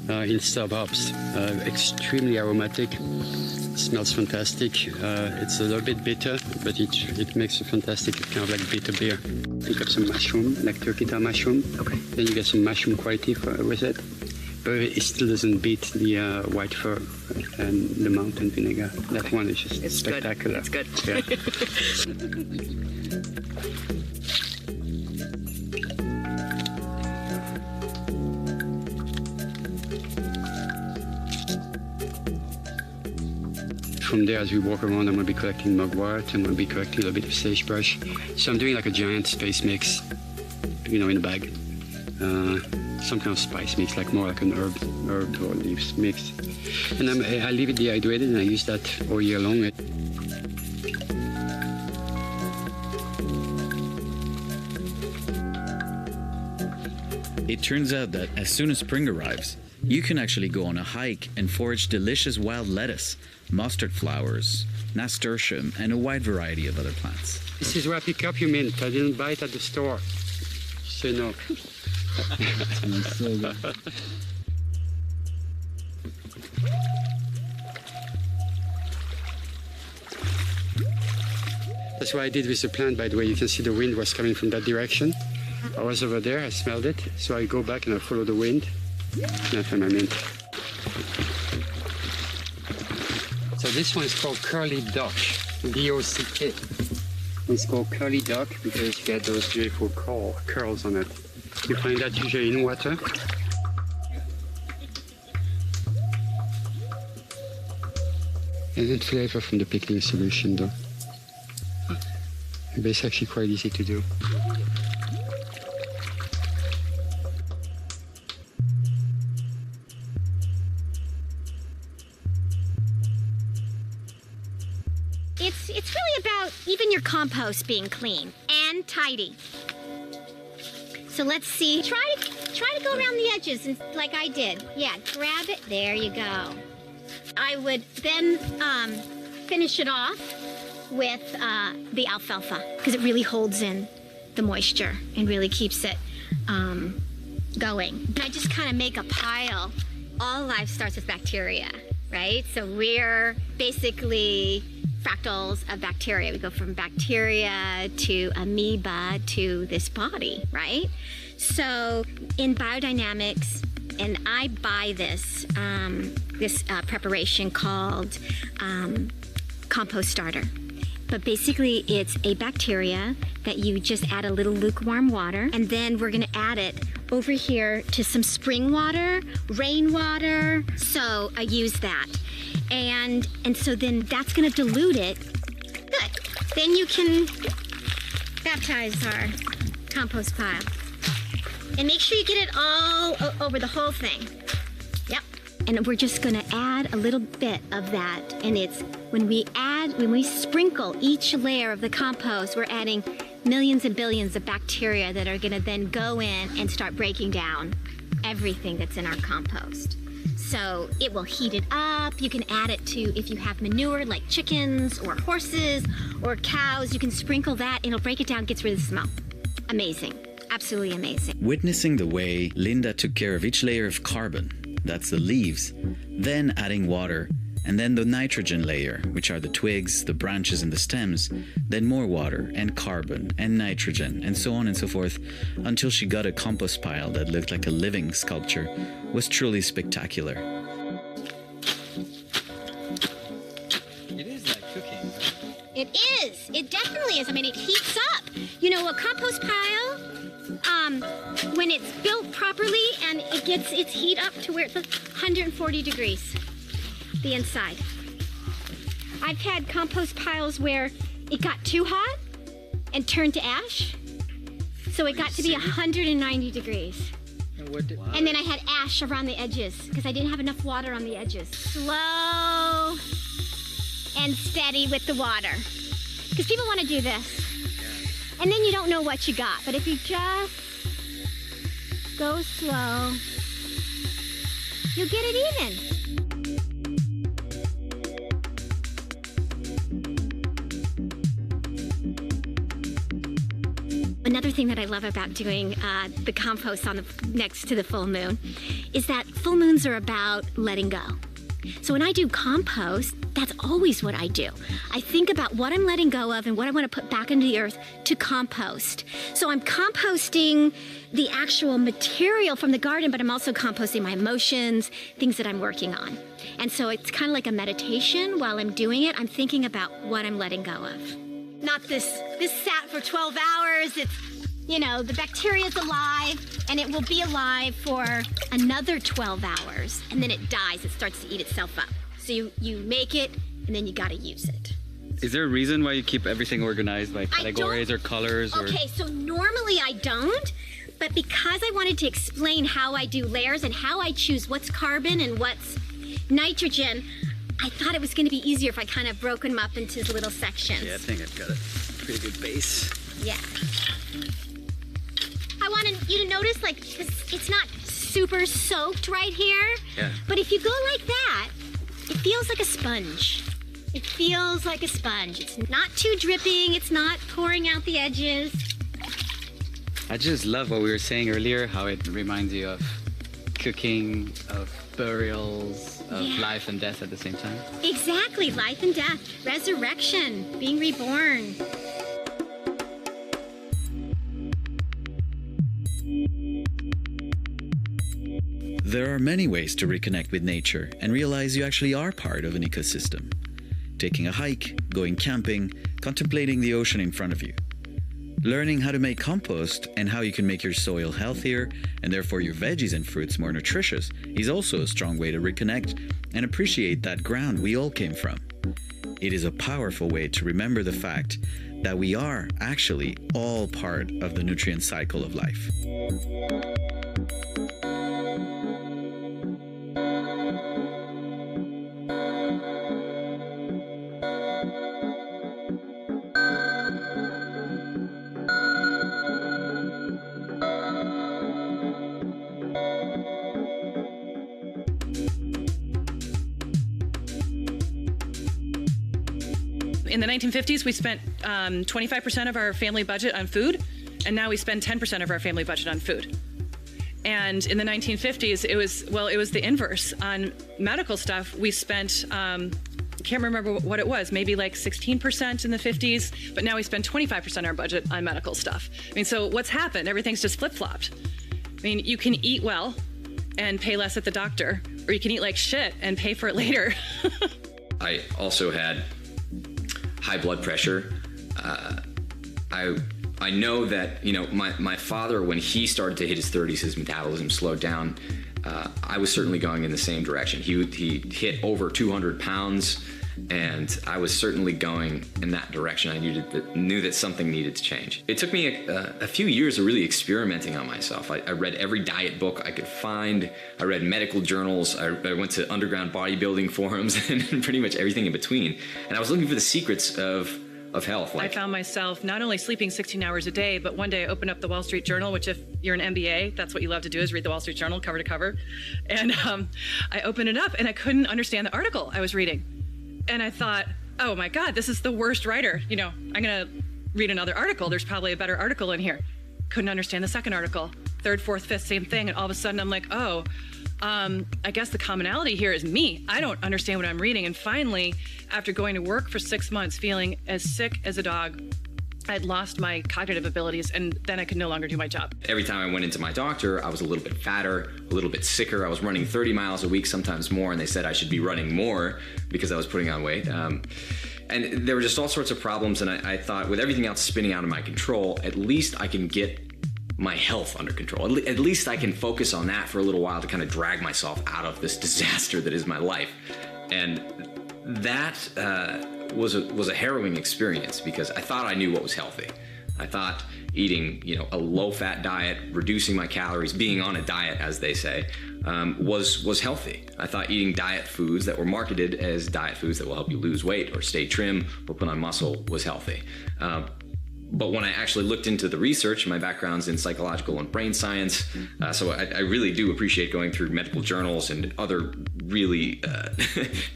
in suburbs. Extremely aromatic. Smells fantastic. It's a little bit bitter, but it makes a fantastic kind of like bitter beer. You got some mushroom, like turkey tail mushroom. Okay. Then you get some mushroom quality with it, but it still doesn't beat the white fur and the mountain vinegar. That one is just spectacular. It's good. Yeah. From there, as we walk around, I'm going to be collecting mugwort. I'm going to be collecting a little bit of sagebrush. So I'm doing like a giant space mix, you know, in a bag. Some kind of spice mix, like more like an herb or leaves mix. And I leave it dehydrated, and I use that all year long. It turns out that as soon as spring arrives, you can actually go on a hike and forage delicious wild lettuce, mustard flowers, nasturtium, and a wide variety of other plants. This is where I pick up your mint. I didn't buy it at the store. So no. That's what I did with the plant, by the way. You can see the wind was coming from that direction. I was over there, I smelled it, so I go back and I follow the wind, and I find my mint. So this one is called curly dock, D-O-C-K. It's called curly dock because you get those beautiful curls on it. You find that usually in water. And then flavor from the pickling solution though. But it's actually quite easy to do. it's really about even your compost being clean and tidy. So let's see. Try to go around the edges, and like I did. Yeah, grab it. There you go. I would then finish it off with the alfalfa, because it really holds in the moisture and really keeps it going. And I just kind of make a pile. All life starts with bacteria, right? So we're basically fractals of bacteria. We go from bacteria to amoeba to this body, right? So in biodynamics, and I buy this preparation called compost starter. But basically it's a bacteria that you just add a little lukewarm water, and then we're gonna add it over here to some spring water, rainwater. So I use that. And so then that's gonna dilute it. Good. Then you can baptize our compost pile. And make sure you get it all over the whole thing. Yep. And we're just gonna add a little bit of that. And it's when we sprinkle each layer of the compost, we're adding millions and billions of bacteria that are gonna then go in and start breaking down everything that's in our compost. So it will heat it up. You can add it to, if you have manure like chickens or horses or cows, you can sprinkle that and it'll break it down, gets rid of the smell. Amazing. Absolutely amazing. Witnessing the way Linda took care of each layer of carbon, that's the leaves, then adding water, and then the nitrogen layer, which are the twigs, the branches, and the stems, then more water and carbon and nitrogen, and so on and so forth, until she got a compost pile that looked like a living sculpture, was truly spectacular. It is like cooking. It is. It definitely is. I mean, it heats up. You know, a compost pile, when it's built properly and it gets its heat up to where it's 140 degrees, the inside. I've had compost piles where it got too hot and turned to ash. So it got to be 190 degrees. And then I had ash around the edges because I didn't have enough water on the edges. Slow and steady with the water. Because people want to do this. And then you don't know what you got. But if you just go slow, you'll get it even. Another thing that I love about doing the compost next to the full moon is that full moons are about letting go. So when I do compost, that's always what I do. I think about what I'm letting go of and what I want to put back into the earth to compost. So I'm composting the actual material from the garden, but I'm also composting my emotions, things that I'm working on. And so it's kind of like a meditation. While I'm doing it, I'm thinking about what I'm letting go of. Not this sat for 12 hours. It's, you know, the bacteria's alive and it will be alive for another 12 hours and then it dies. It starts to eat itself up. So you make it and then you gotta use it. Is there a reason why you keep everything organized by categories or colors? Okay, so normally I don't, but because I wanted to explain how I do layers and how I choose what's carbon and what's nitrogen, I thought it was going to be easier if I kind of broke them up into little sections. Yeah, I think I've got a pretty good base. Yeah. I wanted you to notice, like, it's not super soaked right here. Yeah. But if you go like that, it feels like a sponge. It feels like a sponge. It's not too dripping. It's not pouring out the edges. I just love what we were saying earlier, how it reminds you of cooking, of burials, of life and death at the same time. Exactly, life and death, resurrection, being reborn. There are many ways to reconnect with nature and realize you actually are part of an ecosystem. Taking a hike, going camping, contemplating the ocean in front of you. Learning how to make compost and how you can make your soil healthier and therefore your veggies and fruits more nutritious is also a strong way to reconnect and appreciate that ground we all came from. It is a powerful way to remember the fact that we are actually all part of the nutrient cycle of life. In the 1950s, we spent 25% of our family budget on food, and now we spend 10% of our family budget on food. And in the 1950s, it was the inverse. On medical stuff, we spent, can't remember what it was, maybe like 16% in the 50s, but now we spend 25% of our budget on medical stuff. I mean, so what's happened? Everything's just flip-flopped. I mean, you can eat well and pay less at the doctor, or you can eat like shit and pay for it later. I also had high blood pressure. I know that, you know, my father, when he started to hit his 30s, his metabolism slowed down. I was certainly going in the same direction. He hit over 200 pounds, and I was certainly going in that direction. I knew that something needed to change. It took me a few years of really experimenting on myself. I read every diet book I could find. I read medical journals. I went to underground bodybuilding forums and pretty much everything in between. And I was looking for the secrets of health. I found myself not only sleeping 16 hours a day, but one day I opened up the Wall Street Journal, which if you're an MBA, that's what you love to do, is read the Wall Street Journal cover to cover. And I opened it up and I couldn't understand the article I was reading. And I thought, oh my God, this is the worst writer. You know, I'm gonna read another article. There's probably a better article in here. Couldn't understand the second article. Third, fourth, fifth, same thing. And all of a sudden I'm like, oh, I guess the commonality here is me. I don't understand what I'm reading. And finally, after going to work for 6 months, feeling as sick as a dog, I'd lost my cognitive abilities, and then I could no longer do my job. Every time I went into my doctor, I was a little bit fatter, a little bit sicker. I was running 30 miles a week, sometimes more, and they said I should be running more because I was putting on weight. And there were just all sorts of problems, and I thought, with everything else spinning out of my control, at least I can get my health under control. At least I can focus on that for a little while to kind of drag myself out of this disaster that is my life. And that was a harrowing experience, because I thought I knew what was healthy. I thought eating, you know, a low-fat diet, reducing my calories, being on a diet, as they say, was healthy. I thought eating diet foods that were marketed as diet foods that will help you lose weight or stay trim or put on muscle was healthy. But when I actually looked into the research, my background's in psychological and brain science, so I really do appreciate going through medical journals and other really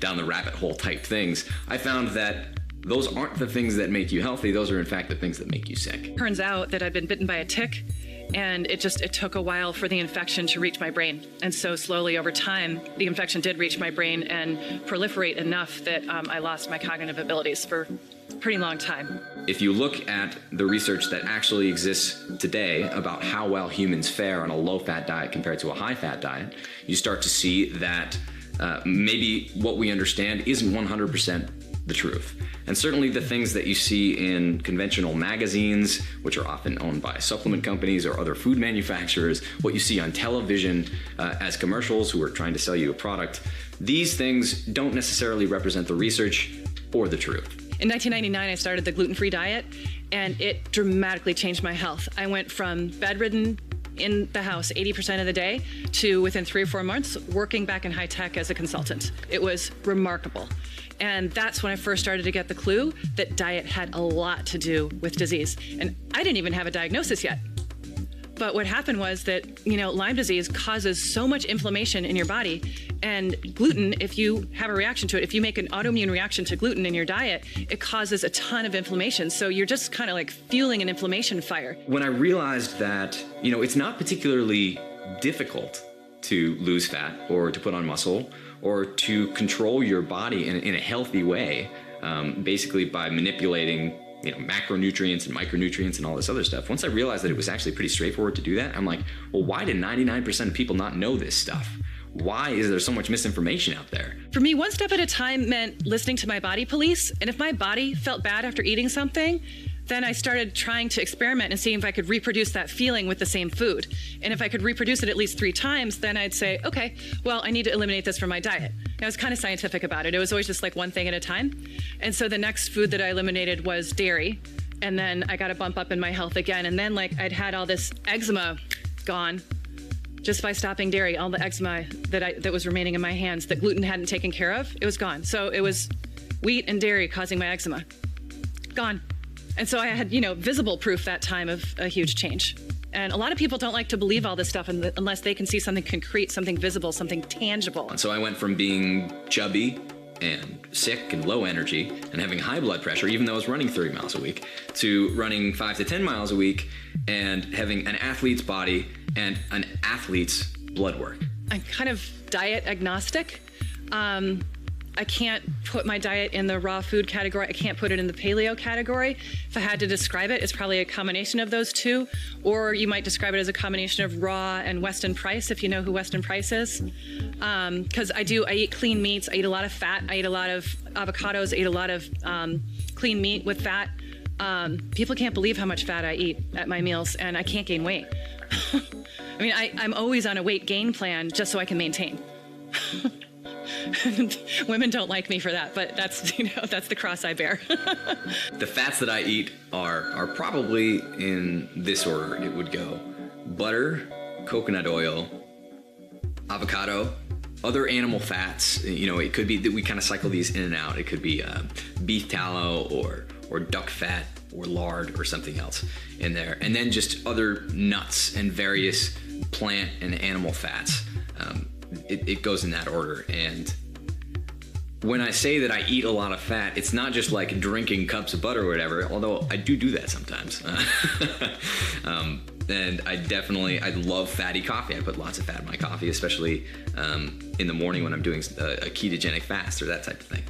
down the rabbit hole type things. I found that those aren't the things that make you healthy. Those are in fact the things that make you sick. Turns out that I'd been bitten by a tick, and it took a while for the infection to reach my brain. And so slowly over time, the infection did reach my brain and proliferate enough that I lost my cognitive abilities for a pretty long time. If you look at the research that actually exists today about how well humans fare on a low-fat diet compared to a high-fat diet, you start to see that maybe what we understand isn't 100% the truth. And certainly the things that you see in conventional magazines, which are often owned by supplement companies or other food manufacturers, what you see on television as commercials who are trying to sell you a product, these things don't necessarily represent the research or the truth. In 1999, I started the gluten-free diet, and it dramatically changed my health. I went from bedridden in the house 80% of the day to, within 3 or 4 months, working back in high tech as a consultant. It was remarkable. And that's when I first started to get the clue that diet had a lot to do with disease. And I didn't even have a diagnosis yet. But what happened was that, you know, Lyme disease causes so much inflammation in your body, and gluten, if you have a reaction to it, if you make an autoimmune reaction to gluten in your diet, it causes a ton of inflammation. So you're just kind of like fueling an inflammation fire. When I realized that, you know, it's not particularly difficult to lose fat or to put on muscle or to control your body in a healthy way, basically by manipulating, you know, macronutrients and micronutrients and all this other stuff. Once I realized that it was actually pretty straightforward to do that, I'm like, well, why did 99% of people not know this stuff? Why is there so much misinformation out there? For me, one step at a time meant listening to my body police. And if my body felt bad after eating something, then I started trying to experiment and seeing if I could reproduce that feeling with the same food. And if I could reproduce it at least 3 times, then I'd say, okay, well, I need to eliminate this from my diet. And I was kind of scientific about it. It was always just like one thing at a time. And so the next food that I eliminated was dairy. And then I got a bump up in my health again. And then like I'd had all this eczema gone just by stopping dairy. All the eczema that was remaining in my hands that gluten hadn't taken care of, it was gone. So it was wheat and dairy causing my eczema. Gone. And so I had, you know, visible proof that time of a huge change. And a lot of people don't like to believe all this stuff unless they can see something concrete, something visible, something tangible. And so I went from being chubby and sick and low energy and having high blood pressure, even though I was running 30 miles a week, to running 5 to 10 miles a week and having an athlete's body and an athlete's blood work. I'm kind of diet agnostic. I can't put my diet in the raw food category. I can't put it in the paleo category. If I had to describe it, it's probably a combination of those two. Or you might describe it as a combination of raw and Weston Price, if you know who Weston Price is. Because I eat clean meats. I eat a lot of fat. I eat a lot of avocados. I eat a lot of clean meat with fat. People can't believe how much fat I eat at my meals, and I can't gain weight. I mean, I'm always on a weight gain plan just so I can maintain. Women don't like me for that, but that's the cross I bear. The fats that I eat are probably in this order. It would go butter, coconut oil, avocado, other animal fats. It could be that we kind of cycle these in and out. It could be beef tallow or duck fat or lard or something else in there. And then just other nuts and various plant and animal fats. It goes in that order. And when I say that I eat a lot of fat, it's not just like drinking cups of butter or whatever, although I do that sometimes. And I love fatty coffee. I put lots of fat in my coffee, especially in the morning when I'm doing a ketogenic fast or that type of thing.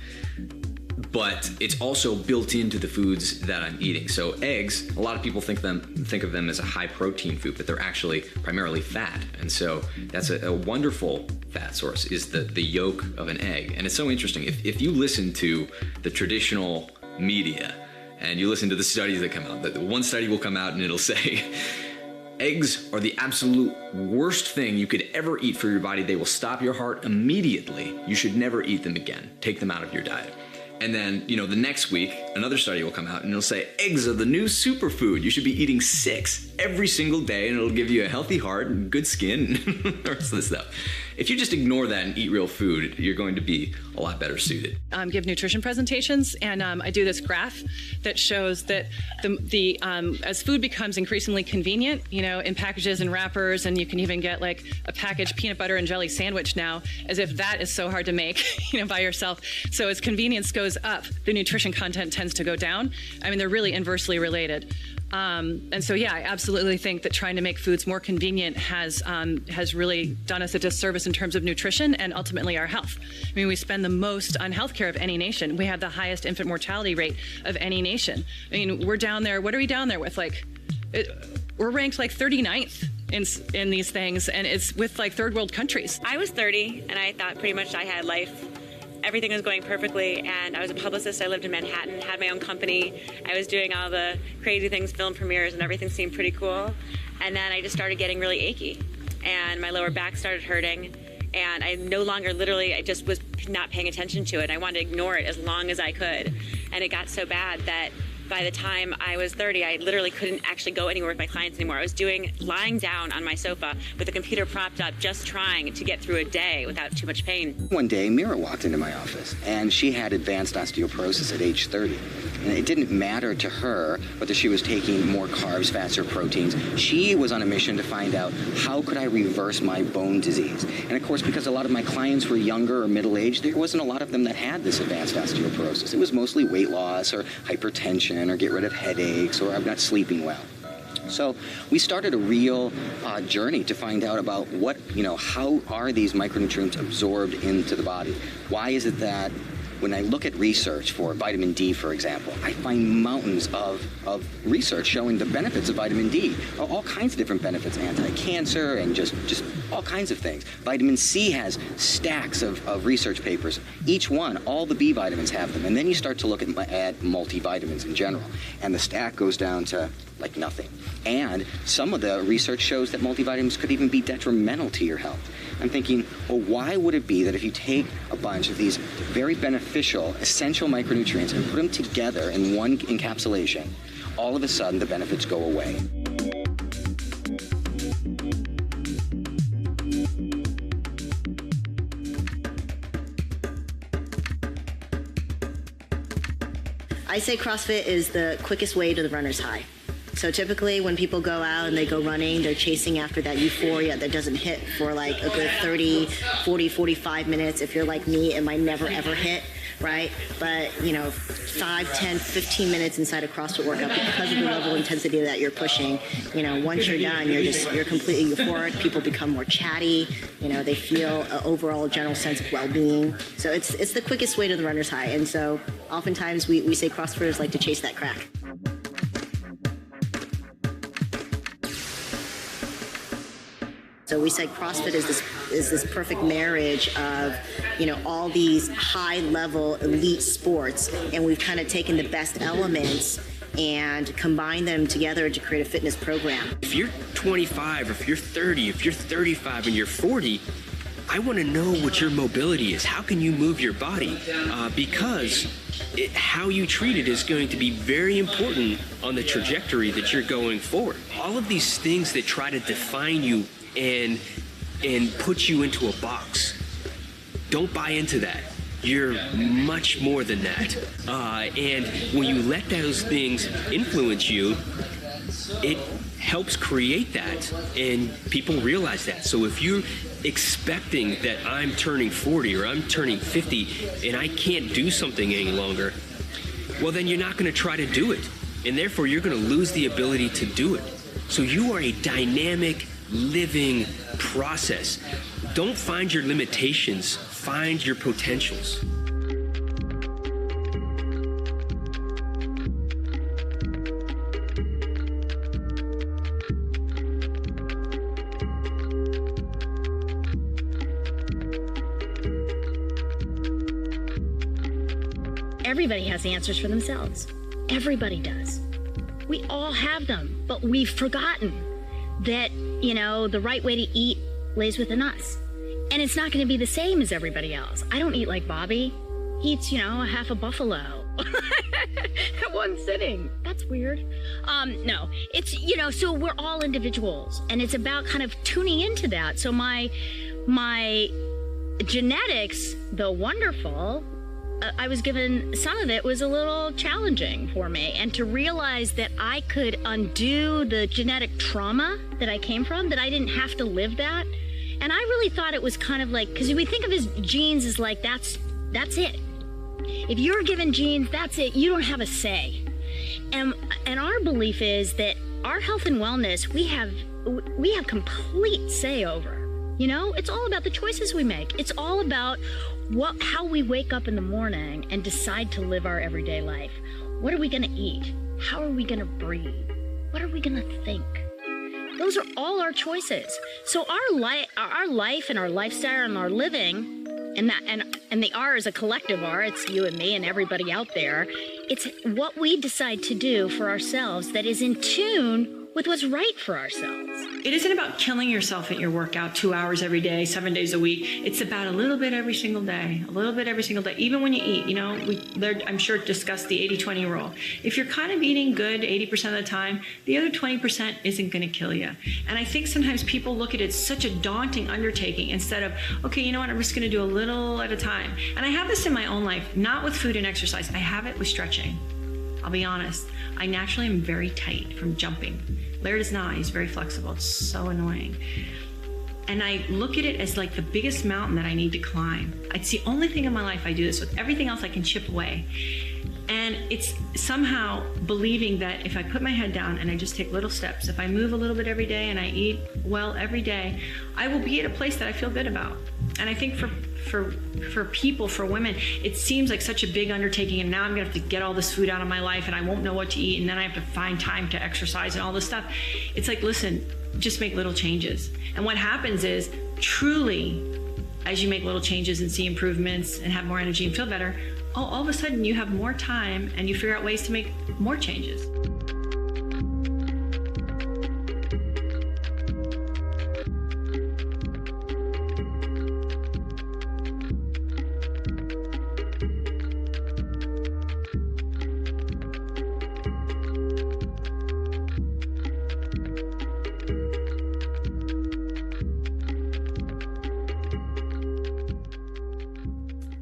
But it's also built into the foods that I'm eating. So eggs, a lot of people think of them as a high protein food, but they're actually primarily fat. And so that's a wonderful fat source is the yolk of an egg. And it's so interesting. If you listen to the traditional media and you listen to the studies that come out, the one study will come out and it'll say, eggs are the absolute worst thing you could ever eat for your body. They will stop your heart immediately. You should never eat them again. Take them out of your diet. And then, the next week, another study will come out and it'll say, eggs are the new superfood. You should be eating 6 every single day and it'll give you a healthy heart and good skin and the rest of this stuff. If you just ignore that and eat real food, you're going to be a lot better suited. Give nutrition presentations, and I do this graph that shows that as food becomes increasingly convenient, in packages and wrappers, and you can even get like a packaged peanut butter and jelly sandwich now, as if that is so hard to make, by yourself. So as convenience goes up, the nutrition content tends to go down. I mean, they're really inversely related. And so, I absolutely think that trying to make foods more convenient has really done us a disservice in terms of nutrition and ultimately our health. I mean, we spend the most on healthcare of any nation. We have the highest infant mortality rate of any nation. I mean, we're down there. What are we down there with? We're ranked like 39th in these things, and it's with like third world countries. I was 30, and I thought pretty much I had life. Everything was going perfectly, and I was a publicist. I lived in Manhattan, had my own company. I was doing all the crazy things, film premieres, and everything seemed pretty cool. And then I just started getting really achy, and my lower back started hurting, and I no longer I just was not paying attention to it. I wanted to ignore it as long as I could, and it got so bad that by the time I was 30, I literally couldn't actually go anywhere with my clients anymore. I was lying down on my sofa with the computer propped up, just trying to get through a day without too much pain. One day, Mira walked into my office, and she had advanced osteoporosis at age 30. And it didn't matter to her whether she was taking more carbs, fats, or proteins. She was on a mission to find out, how could I reverse my bone disease? And of course, because a lot of my clients were younger or middle-aged, there wasn't a lot of them that had this advanced osteoporosis. It was mostly weight loss or hypertension or get rid of headaches or I'm not sleeping well. So we started a real journey to find out about how are these micronutrients absorbed into the body? Why is it that when I look at research for vitamin D, for example, I find mountains of research showing the benefits of vitamin D, all kinds of different benefits, anti-cancer and just all kinds of things. Vitamin C has stacks of research papers. Each one, all the B vitamins have them. And then you start to look at multivitamins in general, and the stack goes down to like nothing. And some of the research shows that multivitamins could even be detrimental to your health. I'm thinking, well, why would it be that if you take a bunch of these very beneficial, essential micronutrients and put them together in one encapsulation, all of a sudden the benefits go away? I say CrossFit is the quickest way to the runner's high. So typically when people go out and they go running, they're chasing after that euphoria that doesn't hit for like a good 30, 40, 45 minutes. If you're like me, it might never ever hit. right? But, 5, 10, 15 minutes inside a CrossFit workout, because of the level of intensity that you're pushing, once you're done, you're completely euphoric. People become more chatty. They feel an overall general sense of well-being. So it's the quickest way to the runner's high. And so oftentimes we say CrossFitters like to chase that crack. So we said CrossFit is this perfect marriage of, all these high-level elite sports, and we've kind of taken the best elements and combined them together to create a fitness program. If you're 25, or if you're 30, if you're 35 and you're 40, I want to know what your mobility is. How can you move your body? Because how you treat it is going to be very important on the trajectory that you're going forward. All of these things that try to define you and put you into a box, don't buy into that. You're much more than that. And when you let those things influence you, it helps create that, and people realize that. So if you're expecting that I'm turning 40 or I'm turning 50 and I can't do something any longer, well, then you're not going to try to do it. And therefore, you're going to lose the ability to do it. So you are a dynamic, living process. Don't find your limitations, find your potentials. Everybody has answers for themselves. Everybody does. We all have them, but we've forgotten that, the right way to eat lays within us. And it's not going to be the same as everybody else. I don't eat like Bobby. He eats, a half a buffalo at one sitting. That's weird. No, it's, so we're all individuals, and it's about kind of tuning into that. So my genetics, though wonderful, I was given, some of it was a little challenging for me, and to realize that I could undo the genetic trauma that I came from, that I didn't have to live that. And I really thought it was kind of like, because we think of his genes as like, that's it. If you're given genes, that's it. You don't have a say. And our belief is that our health and wellness, we have complete say over. It's all about the choices we make. It's all about how we wake up in the morning and decide to live our everyday life. What are we going to eat? How are we going to breathe? What are we going to think? Those are all our choices. So our life and our lifestyle and our living, and the R is a collective R. It's you and me and everybody out there. It's what we decide to do for ourselves that is in tune with what's right for ourselves. It isn't about killing yourself at your workout 2 hours every day, 7 days a week. It's about a little bit every single day, a little bit every single day. Even when you eat, Laird, I'm sure, discussed the 80-20 rule. If you're kind of eating good 80% of the time, the other 20% isn't going to kill you. And I think sometimes people look at it as such a daunting undertaking instead of, okay, you know what, I'm just going to do a little at a time. And I have this in my own life, not with food and exercise. I have it with stretching. I'll be honest. I naturally am very tight from jumping. Laird is not. He's very flexible. It's so annoying. And I look at it as like the biggest mountain that I need to climb. It's the only thing in my life I do this with. Everything else I can chip away. And it's somehow believing that if I put my head down and I just take little steps, if I move a little bit every day and I eat well every day, I will be at a place that I feel good about. And I think for people, for women, it seems like such a big undertaking, and now I'm gonna have to get all this food out of my life and I won't know what to eat, and then I have to find time to exercise and all this stuff. It's like, listen, just make little changes. And what happens is, truly, as you make little changes and see improvements and have more energy and feel better, all of a sudden you have more time and you figure out ways to make more changes.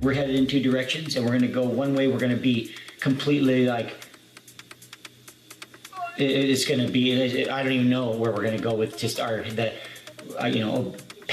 We're headed in two directions, and we're going to go one way. We're going to be completely it's going to be, I don't even know where we're going to go with just our,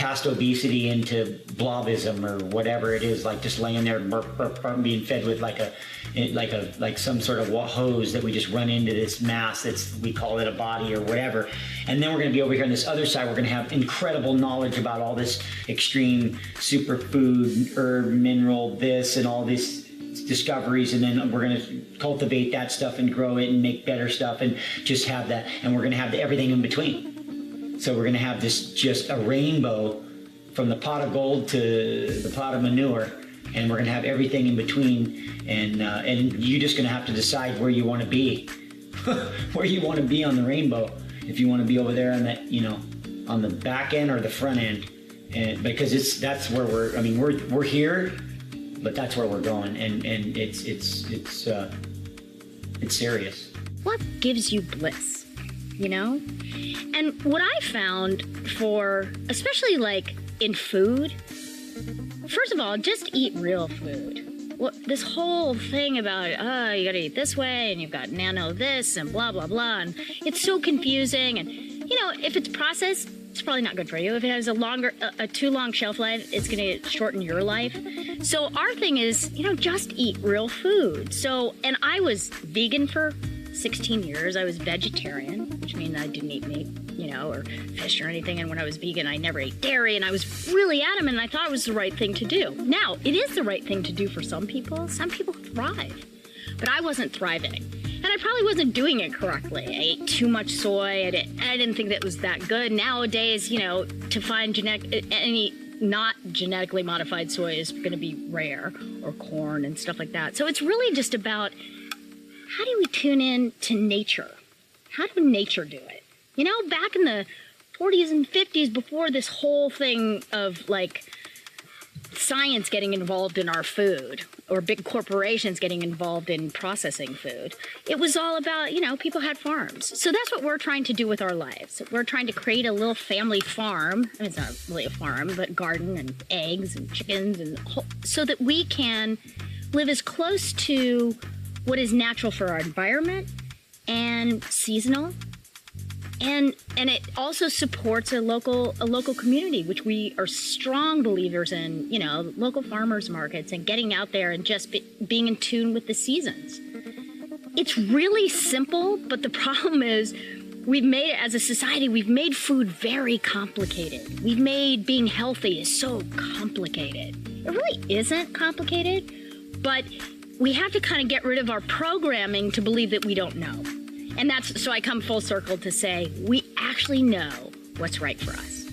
past obesity into blobism or whatever it is, like just laying there being fed with like some sort of hose that we just run into this mass we call it a body or whatever. And then we're going to be over here on this other side. We're going to have incredible knowledge about all this extreme superfood, herb, mineral, this and all these discoveries, and then we're going to cultivate that stuff and grow it and make better stuff and just have that. And we're going to have everything in between. So we're going to have this just a rainbow from the pot of gold to the pot of manure, and we're going to have everything in between. And you're just going to have to decide where you want to be, where you want to be on the rainbow. If you want to be over there on that, on the back end or the front end, and because that's where we're here, but that's where we're going, and it's serious. What gives you bliss, And what I found especially like in food, first of all, just eat real food. This whole thing about, you gotta eat this way, and you've got nano this, and blah, blah, blah, and it's so confusing, and, if it's processed, it's probably not good for you. If it has a too long shelf life, it's gonna shorten your life. So our thing is, just eat real food. So, and I was vegan for 16 years. I was vegetarian, which means I didn't eat meat, or fish or anything. And when I was vegan, I never ate dairy, and I was really adamant, and I thought it was the right thing to do. Now, it is the right thing to do for some people. Some people thrive, but I wasn't thriving. And I probably wasn't doing it correctly. I ate too much soy. I didn't think that was that good. Nowadays, to find any not genetically modified soy is going to be rare, or corn and stuff like that. So it's really just about, how do we tune in to nature? How did nature do it? Back in the 40s and 50s, before this whole thing of like science getting involved in our food, or big corporations getting involved in processing food, it was all about, people had farms. So that's what we're trying to do with our lives. We're trying to create a little family farm. I mean, it's not really a farm, but garden and eggs and chickens, so that we can live as close to what is natural for our environment and seasonal. And it also supports a local community, which we are strong believers in, local farmers markets and getting out there and just being in tune with the seasons. It's really simple, but the problem is as a society, we've made food very complicated. We've made being healthy is so complicated. It really isn't complicated, but we have to kind of get rid of our programming to believe that we don't know. And so I come full circle to say, we actually know what's right for us.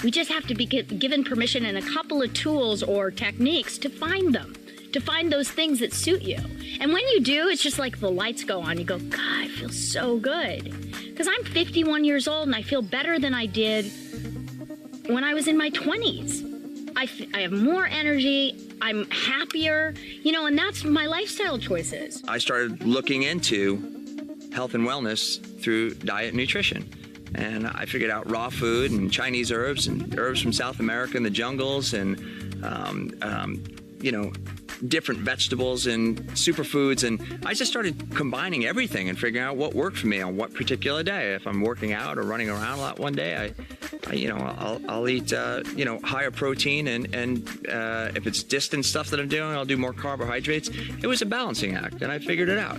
We just have to be given permission and a couple of tools or techniques to find them, to find those things that suit you. And when you do, it's just like the lights go on. You go, God, I feel so good. Because I'm 51 years old and I feel better than I did when I was in my 20s. I have more energy. I'm happier, and that's my lifestyle choices. I started looking into health and wellness through diet and nutrition. And I figured out raw food and Chinese herbs and herbs from South America in the jungles and, different vegetables and superfoods. And I just started combining everything and figuring out what worked for me on what particular day. If I'm working out or running around a lot one day, I'll eat, higher protein and if it's distance stuff that I'm doing, I'll do more carbohydrates. It was a balancing act, and I figured it out,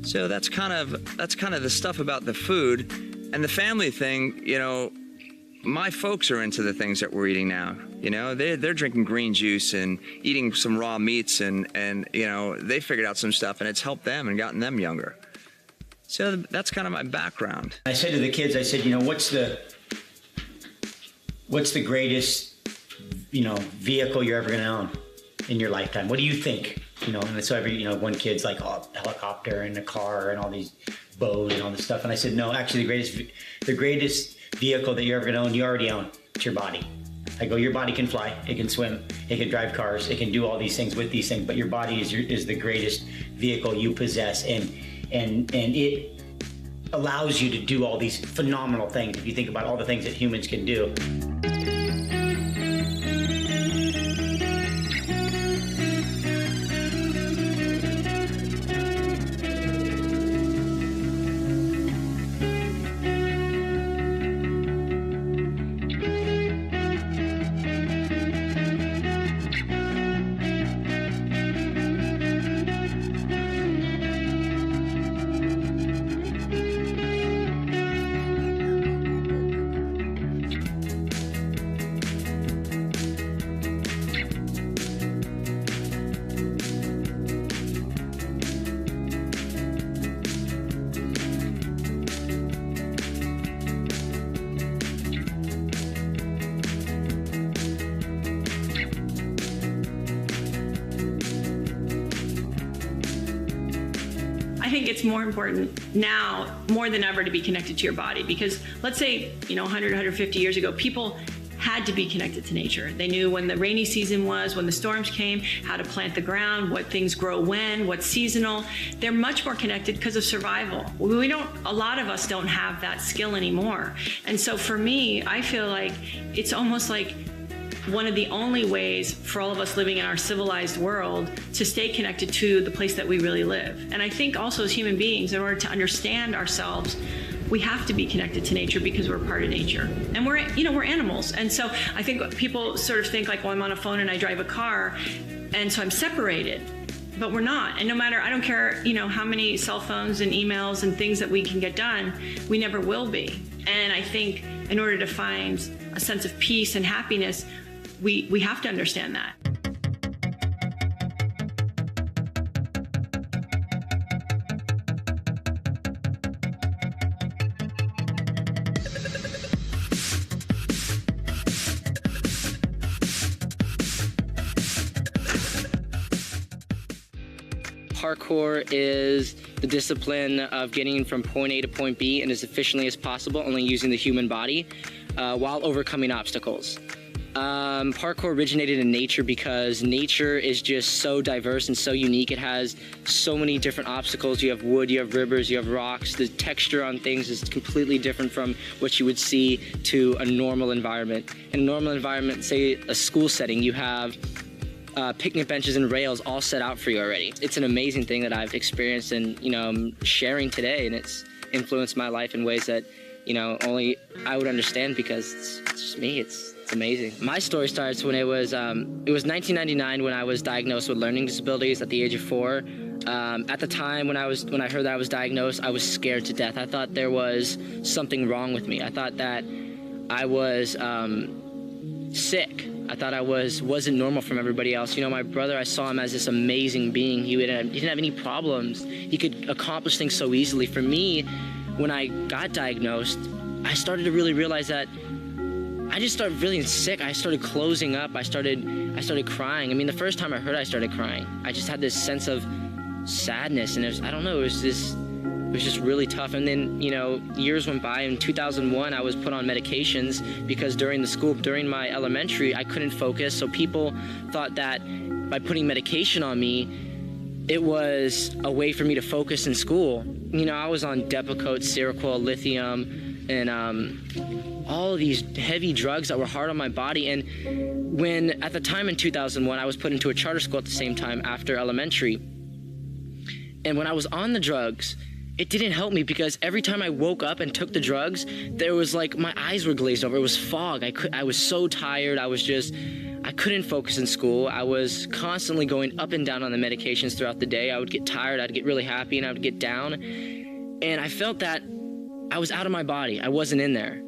So that's kind of the stuff about the food. And the family thing, my folks are into the things that we're eating now. They're drinking green juice and eating some raw meats and they figured out some stuff, and it's helped them and gotten them younger. So that's kind of my background. I said to the kids, what's the greatest, vehicle you're ever going to own in your lifetime? What do you think? And so one kid's like, oh, helicopter and a car and all these boat and all this stuff. And I said, no, actually the greatest vehicle that you're ever gonna own, you already own. It's your body. I go, your body can fly, it can swim, it can drive cars, it can do all these things with these things, but your body is the greatest vehicle you possess, and it allows you to do all these phenomenal things if you think about all the things that humans can do. I think it's more important now, more than ever, to be connected to your body, because let's say, 100, 150 years ago, people had to be connected to nature. They knew when the rainy season was, when the storms came, how to plant the ground, what things grow when, what's seasonal. They're much more connected because of survival. A lot of us don't have that skill anymore. And so for me, I feel like it's almost like one of the only ways for all of us living in our civilized world to stay connected to the place that we really live. And I think also as human beings, in order to understand ourselves, we have to be connected to nature because we're part of nature. And we're animals. And so I think people sort of think like, well, I'm on a phone and I drive a car, and so I'm separated. But we're not. And no matter, I don't care, how many cell phones and emails and things that we can get done, we never will be. And I think in order to find a sense of peace and happiness, we have to understand that. Parkour is the discipline of getting from point A to point B and as efficiently as possible, only using the human body while overcoming obstacles. Parkour originated in nature because nature is just so diverse and so unique. It has so many different obstacles. You have wood, you have rivers, you have rocks. The texture on things is completely different from what you would see to a normal environment. In a normal environment, say a school setting, you have picnic benches and rails all set out for you already. It's an amazing thing that I've experienced and, I'm sharing today, and it's influenced my life in ways that, only I would understand because it's just me. It's amazing. My story starts when it was 1999 when I was diagnosed with learning disabilities at the age of 4. At the time when I heard that I was diagnosed, I was scared to death. I thought there was something wrong with me. I thought that I was sick. I thought I wasn't normal from everybody else. My brother, I saw him as this amazing being. He didn't have any problems. He could accomplish things so easily. For me, when I got diagnosed, I started to really realize that I just started feeling sick. I started closing up. I started crying. I mean, the first time I heard it, I started crying. I just had this sense of sadness, and it was just really tough. And then, years went by. In 2001, I was put on medications because during my elementary, I couldn't focus. So people thought that by putting medication on me, it was a way for me to focus in school. I was on Depakote, Seroquel, lithium, and all of these heavy drugs that were hard on my body. And when, at the time in 2001, I was put into a charter school at the same time after elementary. And when I was on the drugs, it didn't help me because every time I woke up and took the drugs, there was like, my eyes were glazed over. It was fog. I was so tired. I couldn't focus in school. I was constantly going up and down on the medications throughout the day. I would get tired, I'd get really happy, and I would get down. And I felt that I was out of my body. I wasn't in there.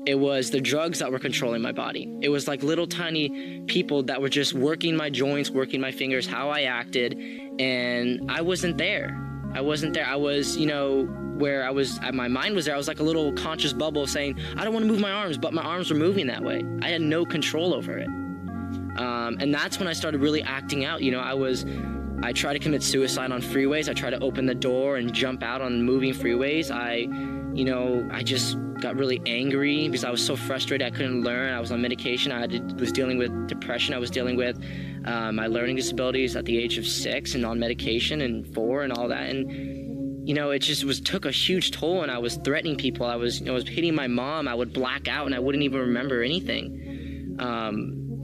It was the drugs that were controlling my body. It was like little tiny people that were just working my joints, working my fingers, how I acted, and I wasn't there. I wasn't there. I was, where my mind was there. I was like a little conscious bubble saying, I don't want to move my arms, but my arms were moving that way. I had no control over it. And that's when I started really acting out. I tried to commit suicide on freeways. I tried to open the door and jump out on moving freeways. I just got really angry because I was so frustrated. I couldn't learn. I was on medication. I was dealing with depression. I was dealing with my learning disabilities at the age of 6 and on medication and 4 and all that. And, it just took a huge toll, and I was threatening people. I was hitting my mom. I would black out and I wouldn't even remember anything.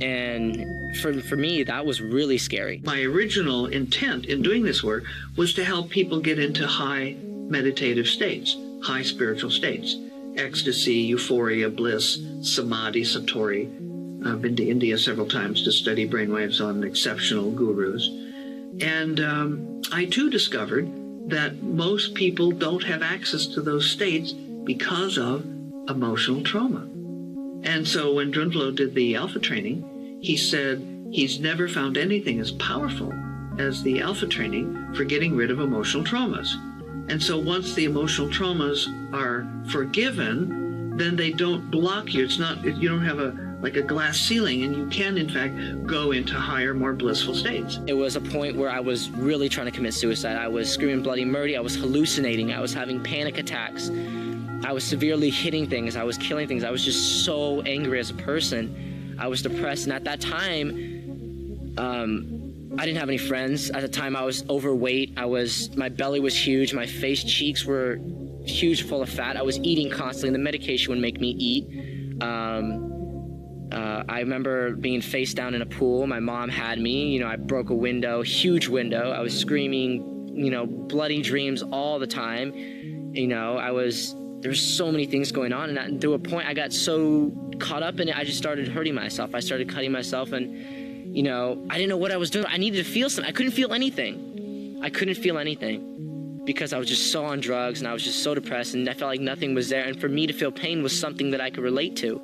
And for me, that was really scary. My original intent in doing this work was to help people get into high meditative states, high spiritual states, ecstasy, euphoria, bliss, samadhi, satori. I've been to India several times to study brainwaves on exceptional gurus. And I too discovered that most people don't have access to those states because of emotional trauma. And so when Drunvalo did the alpha training, he said he's never found anything as powerful as the alpha training for getting rid of emotional traumas. And so once the emotional traumas are forgiven, then they don't block you. It's not, you don't have a like a glass ceiling, and you can, in fact, go into higher, more blissful states. It was a point where I was really trying to commit suicide. I was screaming bloody murder. I was hallucinating. I was having panic attacks. I was severely hitting things. I was killing things. I was just so angry as a person. I was depressed, and at that time, I didn't have any friends. At the time, I was overweight. My belly was huge. My face, cheeks were huge, full of fat. I was eating constantly. The medication would make me eat. I remember being face down in a pool. My mom had me. You know, I broke a window, huge window. I was screaming, you know, bloody dreams all the time. You know, there was so many things going on, and to a point I got so caught up in it, I just started hurting myself. I started cutting myself, and, you know, I didn't know what I was doing. I needed to feel something. I couldn't feel anything. I couldn't feel anything because I was just so on drugs, and I was just so depressed, and I felt like nothing was there. And for me to feel pain was something that I could relate to.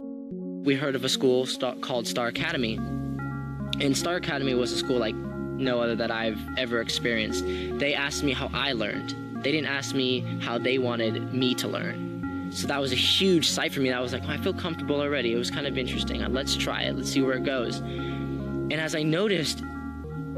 We heard of a school called Star Academy, and Star Academy was a school like no other that I've ever experienced. They asked me how I learned. They didn't ask me how they wanted me to learn. So that was a huge sight for me. I was like, oh, I feel comfortable already. It was kind of interesting. Let's try it. Let's see where it goes. And as I noticed,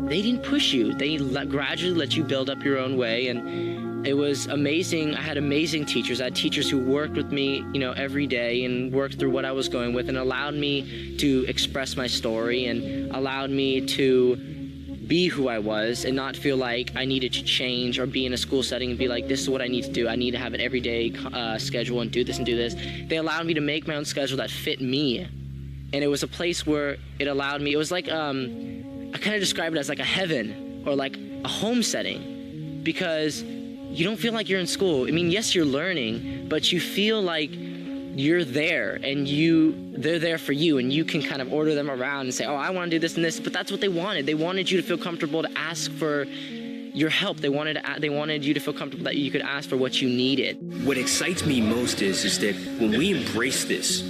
they didn't push you. They gradually let you build up your own way. And it was amazing. I had amazing teachers. I had teachers who worked with me, you know, every day and worked through what I was going with and allowed me to express my story and allowed me to be who I was and not feel like I needed to change or be in a school setting and be like, this is what I need to do. I need to have an everyday schedule and do this and do this. They allowed me to make my own schedule that fit me. And it was a place where it allowed me, it was like, I kind of describe it as like a heaven or like a home setting, because you don't feel like you're in school. I mean, yes, you're learning, but you feel like you're there and they're there for you, and you can kind of order them around and say, oh, I want to do this and this, but that's what they wanted. They wanted you to feel comfortable to ask for your help. They wanted you to feel comfortable that you could ask for what you needed. What excites me most is that when we embrace this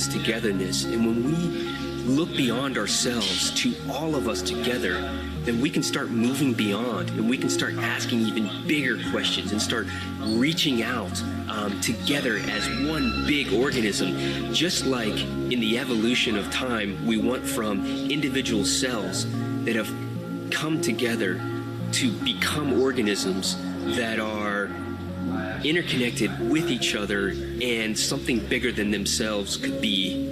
togetherness, and when we look beyond ourselves to all of us together, then we can start moving beyond, and we can start asking even bigger questions and start reaching out together as one big organism. Just like in the evolution of time, we went from individual cells that have come together to become organisms that are interconnected with each other, and something bigger than themselves could be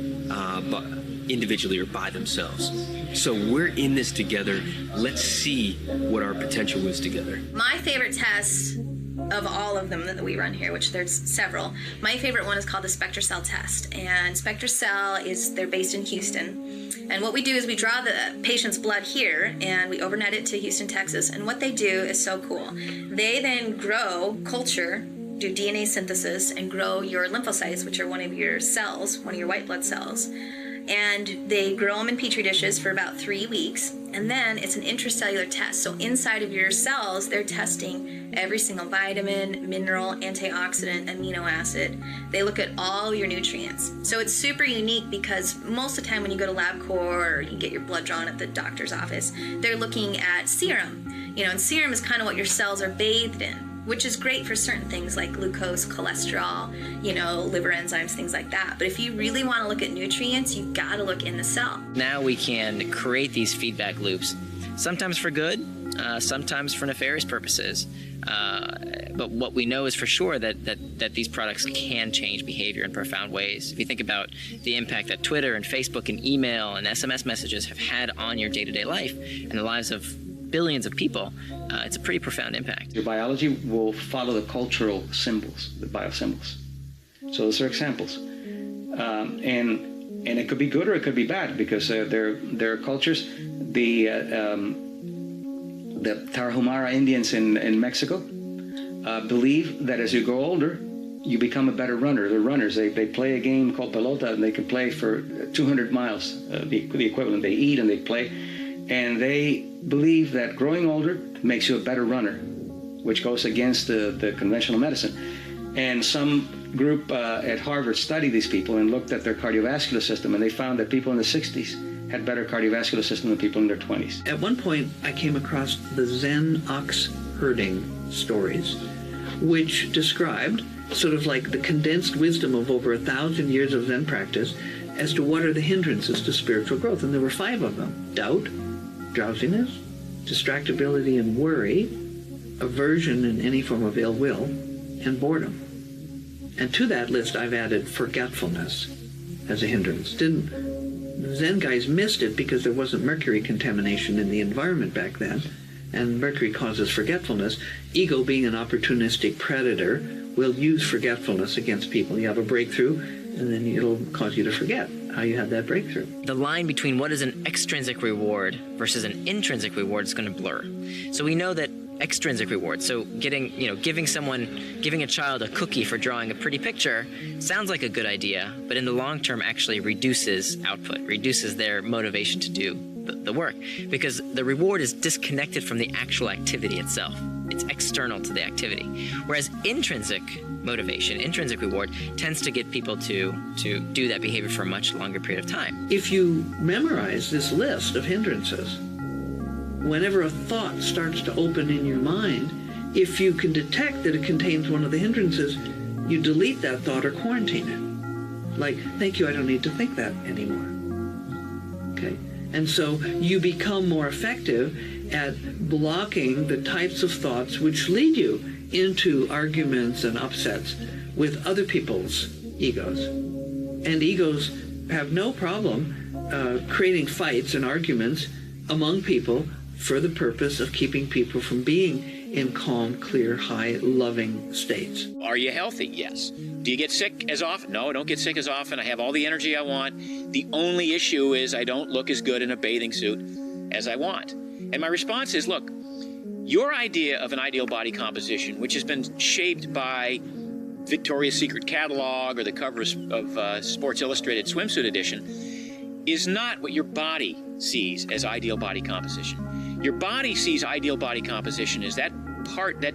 individually or by themselves. So we're in this together. Let's see what our potential is together. My favorite test of all of them that we run here, which there's several, my favorite one is called the SpectraCell test. And SpectraCell they're based in Houston. And what we do is we draw the patient's blood here and we overnight it to Houston, Texas. And what they do is so cool. They then do DNA synthesis and grow your lymphocytes, which are one of your cells, one of your white blood cells. And they grow them in petri dishes for about 3 weeks. And then it's an intracellular test. So inside of your cells, they're testing every single vitamin, mineral, antioxidant, amino acid. They look at all your nutrients. So it's super unique because most of the time when you go to LabCorp or you get your blood drawn at the doctor's office, they're looking at serum. You know, and serum is kind of what your cells are bathed in, which is great for certain things like glucose, cholesterol, you know, liver enzymes, things like that. But if you really want to look at nutrients, you've got to look in the cell. Now we can create these feedback loops, sometimes for good, sometimes for nefarious purposes. But what we know is for sure that these products can change behavior in profound ways. If you think about the impact that Twitter and Facebook and email and SMS messages have had on your day-to-day life and the lives of billions of people, it's a pretty profound impact. Your biology will follow the cultural symbols, the biosymbols. So those are examples. And it could be good or it could be bad, because there are cultures. The Tarahumara Indians in Mexico believe that as you grow older, you become a better runner. They're runners. They play a game called pelota, and they can play for 200 miles, the equivalent. They eat and they play. And they believe that growing older makes you a better runner, which goes against the conventional medicine. And some group at Harvard studied these people and looked at their cardiovascular system, and they found that people in the 60s had better cardiovascular system than people in their 20s. At one point, I came across the Zen ox herding stories, which described sort of like the condensed wisdom of over 1,000 years of Zen practice, as to what are the hindrances to spiritual growth. And there were 5 of them: doubt, drowsiness, distractibility and worry, aversion and any form of ill will, and boredom. And to that list, I've added forgetfulness as a hindrance. Zen guys missed it because there wasn't mercury contamination in the environment back then, and mercury causes forgetfulness. Ego, being an opportunistic predator, will use forgetfulness against people. You have a breakthrough, and then it'll cause you to forget how you had that breakthrough. The line between what is an extrinsic reward versus an intrinsic reward is going to blur. So we know that extrinsic reward, so giving a child a cookie for drawing a pretty picture sounds like a good idea, but in the long term actually reduces output, reduces their motivation to do the work, because the reward is disconnected from the actual activity itself. It's external to the activity. Whereas intrinsic motivation, intrinsic reward, tends to get people to do that behavior for a much longer period of time. If you memorize this list of hindrances, whenever a thought starts to open in your mind, if you can detect that it contains one of the hindrances, you delete that thought or quarantine it. Like, thank you, I don't need to think that anymore. Okay? And so you become more effective at blocking the types of thoughts which lead you into arguments and upsets with other people's egos. And egos have no problem creating fights and arguments among people for the purpose of keeping people from being in calm, clear, high, loving states. Are you healthy? Yes. Do you get sick as often? No, I don't get sick as often. I have all the energy I want. The only issue is I don't look as good in a bathing suit as I want. And my response is, look, your idea of an ideal body composition, which has been shaped by Victoria's Secret catalog or the cover of Sports Illustrated swimsuit edition, is not what your body sees as ideal body composition. Your body sees ideal body composition as that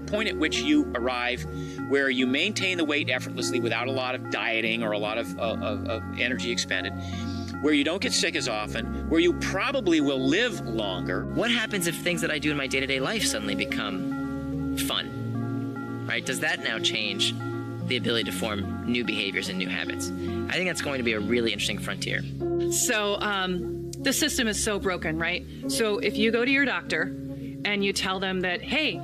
point at which you arrive where you maintain the weight effortlessly without a lot of dieting or a lot of energy expended, where you don't get sick as often, where you probably will live longer. What happens if things that I do in my day-to-day life suddenly become fun? Right? Does that now change the ability to form new behaviors and new habits? I think that's going to be a really interesting frontier. So the system is so broken, right? So if you go to your doctor and you tell them that, hey,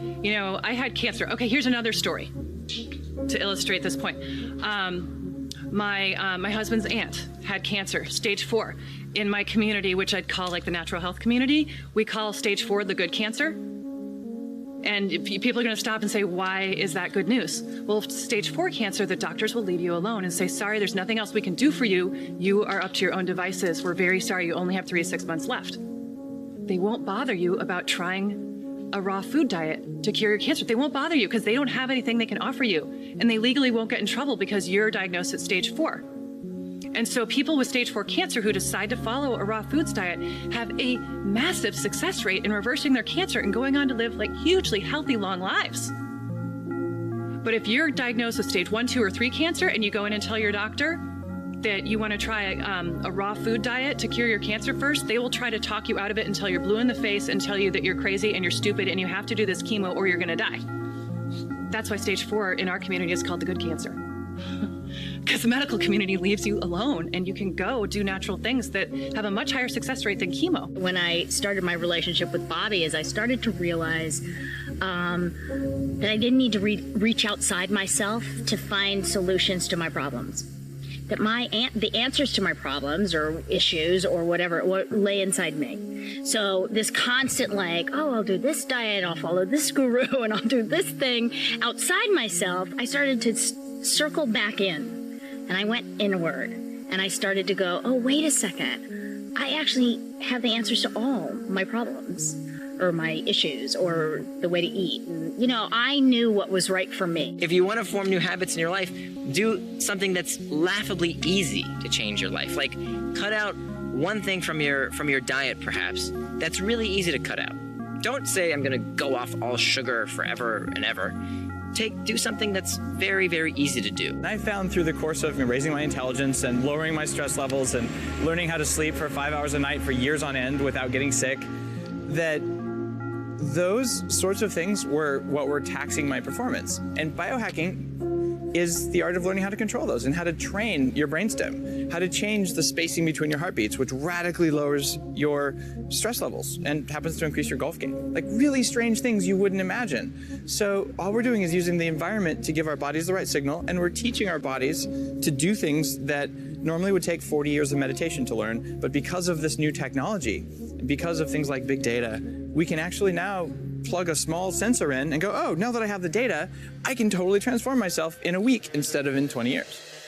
I had cancer. Okay, here's another story to illustrate this point. My husband's aunt had cancer, stage 4. In my community, which I'd call like the natural health community, we call stage 4 the good cancer. And people are going to stop and say, why is that good news? Well, stage 4 cancer, the doctors will leave you alone and say, sorry, there's nothing else we can do for you. You are up to your own devices. We're very sorry. You only have 3 to 6 months left. They won't bother you about trying a raw food diet to cure your cancer. They won't bother you because they don't have anything they can offer you. And they legally won't get in trouble because you're diagnosed at stage 4. And so people with stage 4 cancer who decide to follow a raw foods diet have a massive success rate in reversing their cancer and going on to live like hugely healthy, long lives. But if you're diagnosed with stage 1, 2, or 3 cancer and you go in and tell your doctor that you want to try a raw food diet to cure your cancer first, they will try to talk you out of it until you're blue in the face and tell you that you're crazy and you're stupid and you have to do this chemo or you're going to die. That's why stage 4 in our community is called the good cancer. Because the medical community leaves you alone and you can go do natural things that have a much higher success rate than chemo. When I started my relationship with Bobby, is I started to realize that I didn't need to reach outside myself to find solutions to my problems. That the answers to my problems or issues or whatever lay inside me. So this constant I'll do this diet, I'll follow this guru, and I'll do this thing outside myself, I started to circle back in. And I went inward and I started to go, oh, wait a second. I actually have the answers to all my problems or my issues or the way to eat. And, I knew what was right for me. If you want to form new habits in your life, do something that's laughably easy to change your life. Like cut out one thing from your diet, perhaps, that's really easy to cut out. Don't say I'm going to go off all sugar forever and ever. Do something that's very, very easy to do. I found through the course of raising my intelligence and lowering my stress levels and learning how to sleep for 5 hours a night for years on end without getting sick, that those sorts of things were what were taxing my performance. And biohacking is the art of learning how to control those and how to train your brainstem, how to change the spacing between your heartbeats, which radically lowers your stress levels and happens to increase your golf game. Like really strange things you wouldn't imagine. So all we're doing is using the environment to give our bodies the right signal, and we're teaching our bodies to do things that normally would take 40 years of meditation to learn. But because of this new technology, because of things like big data, we can actually now plug a small sensor in and go, oh, now that I have the data, I can totally transform myself in a week instead of in 20 years.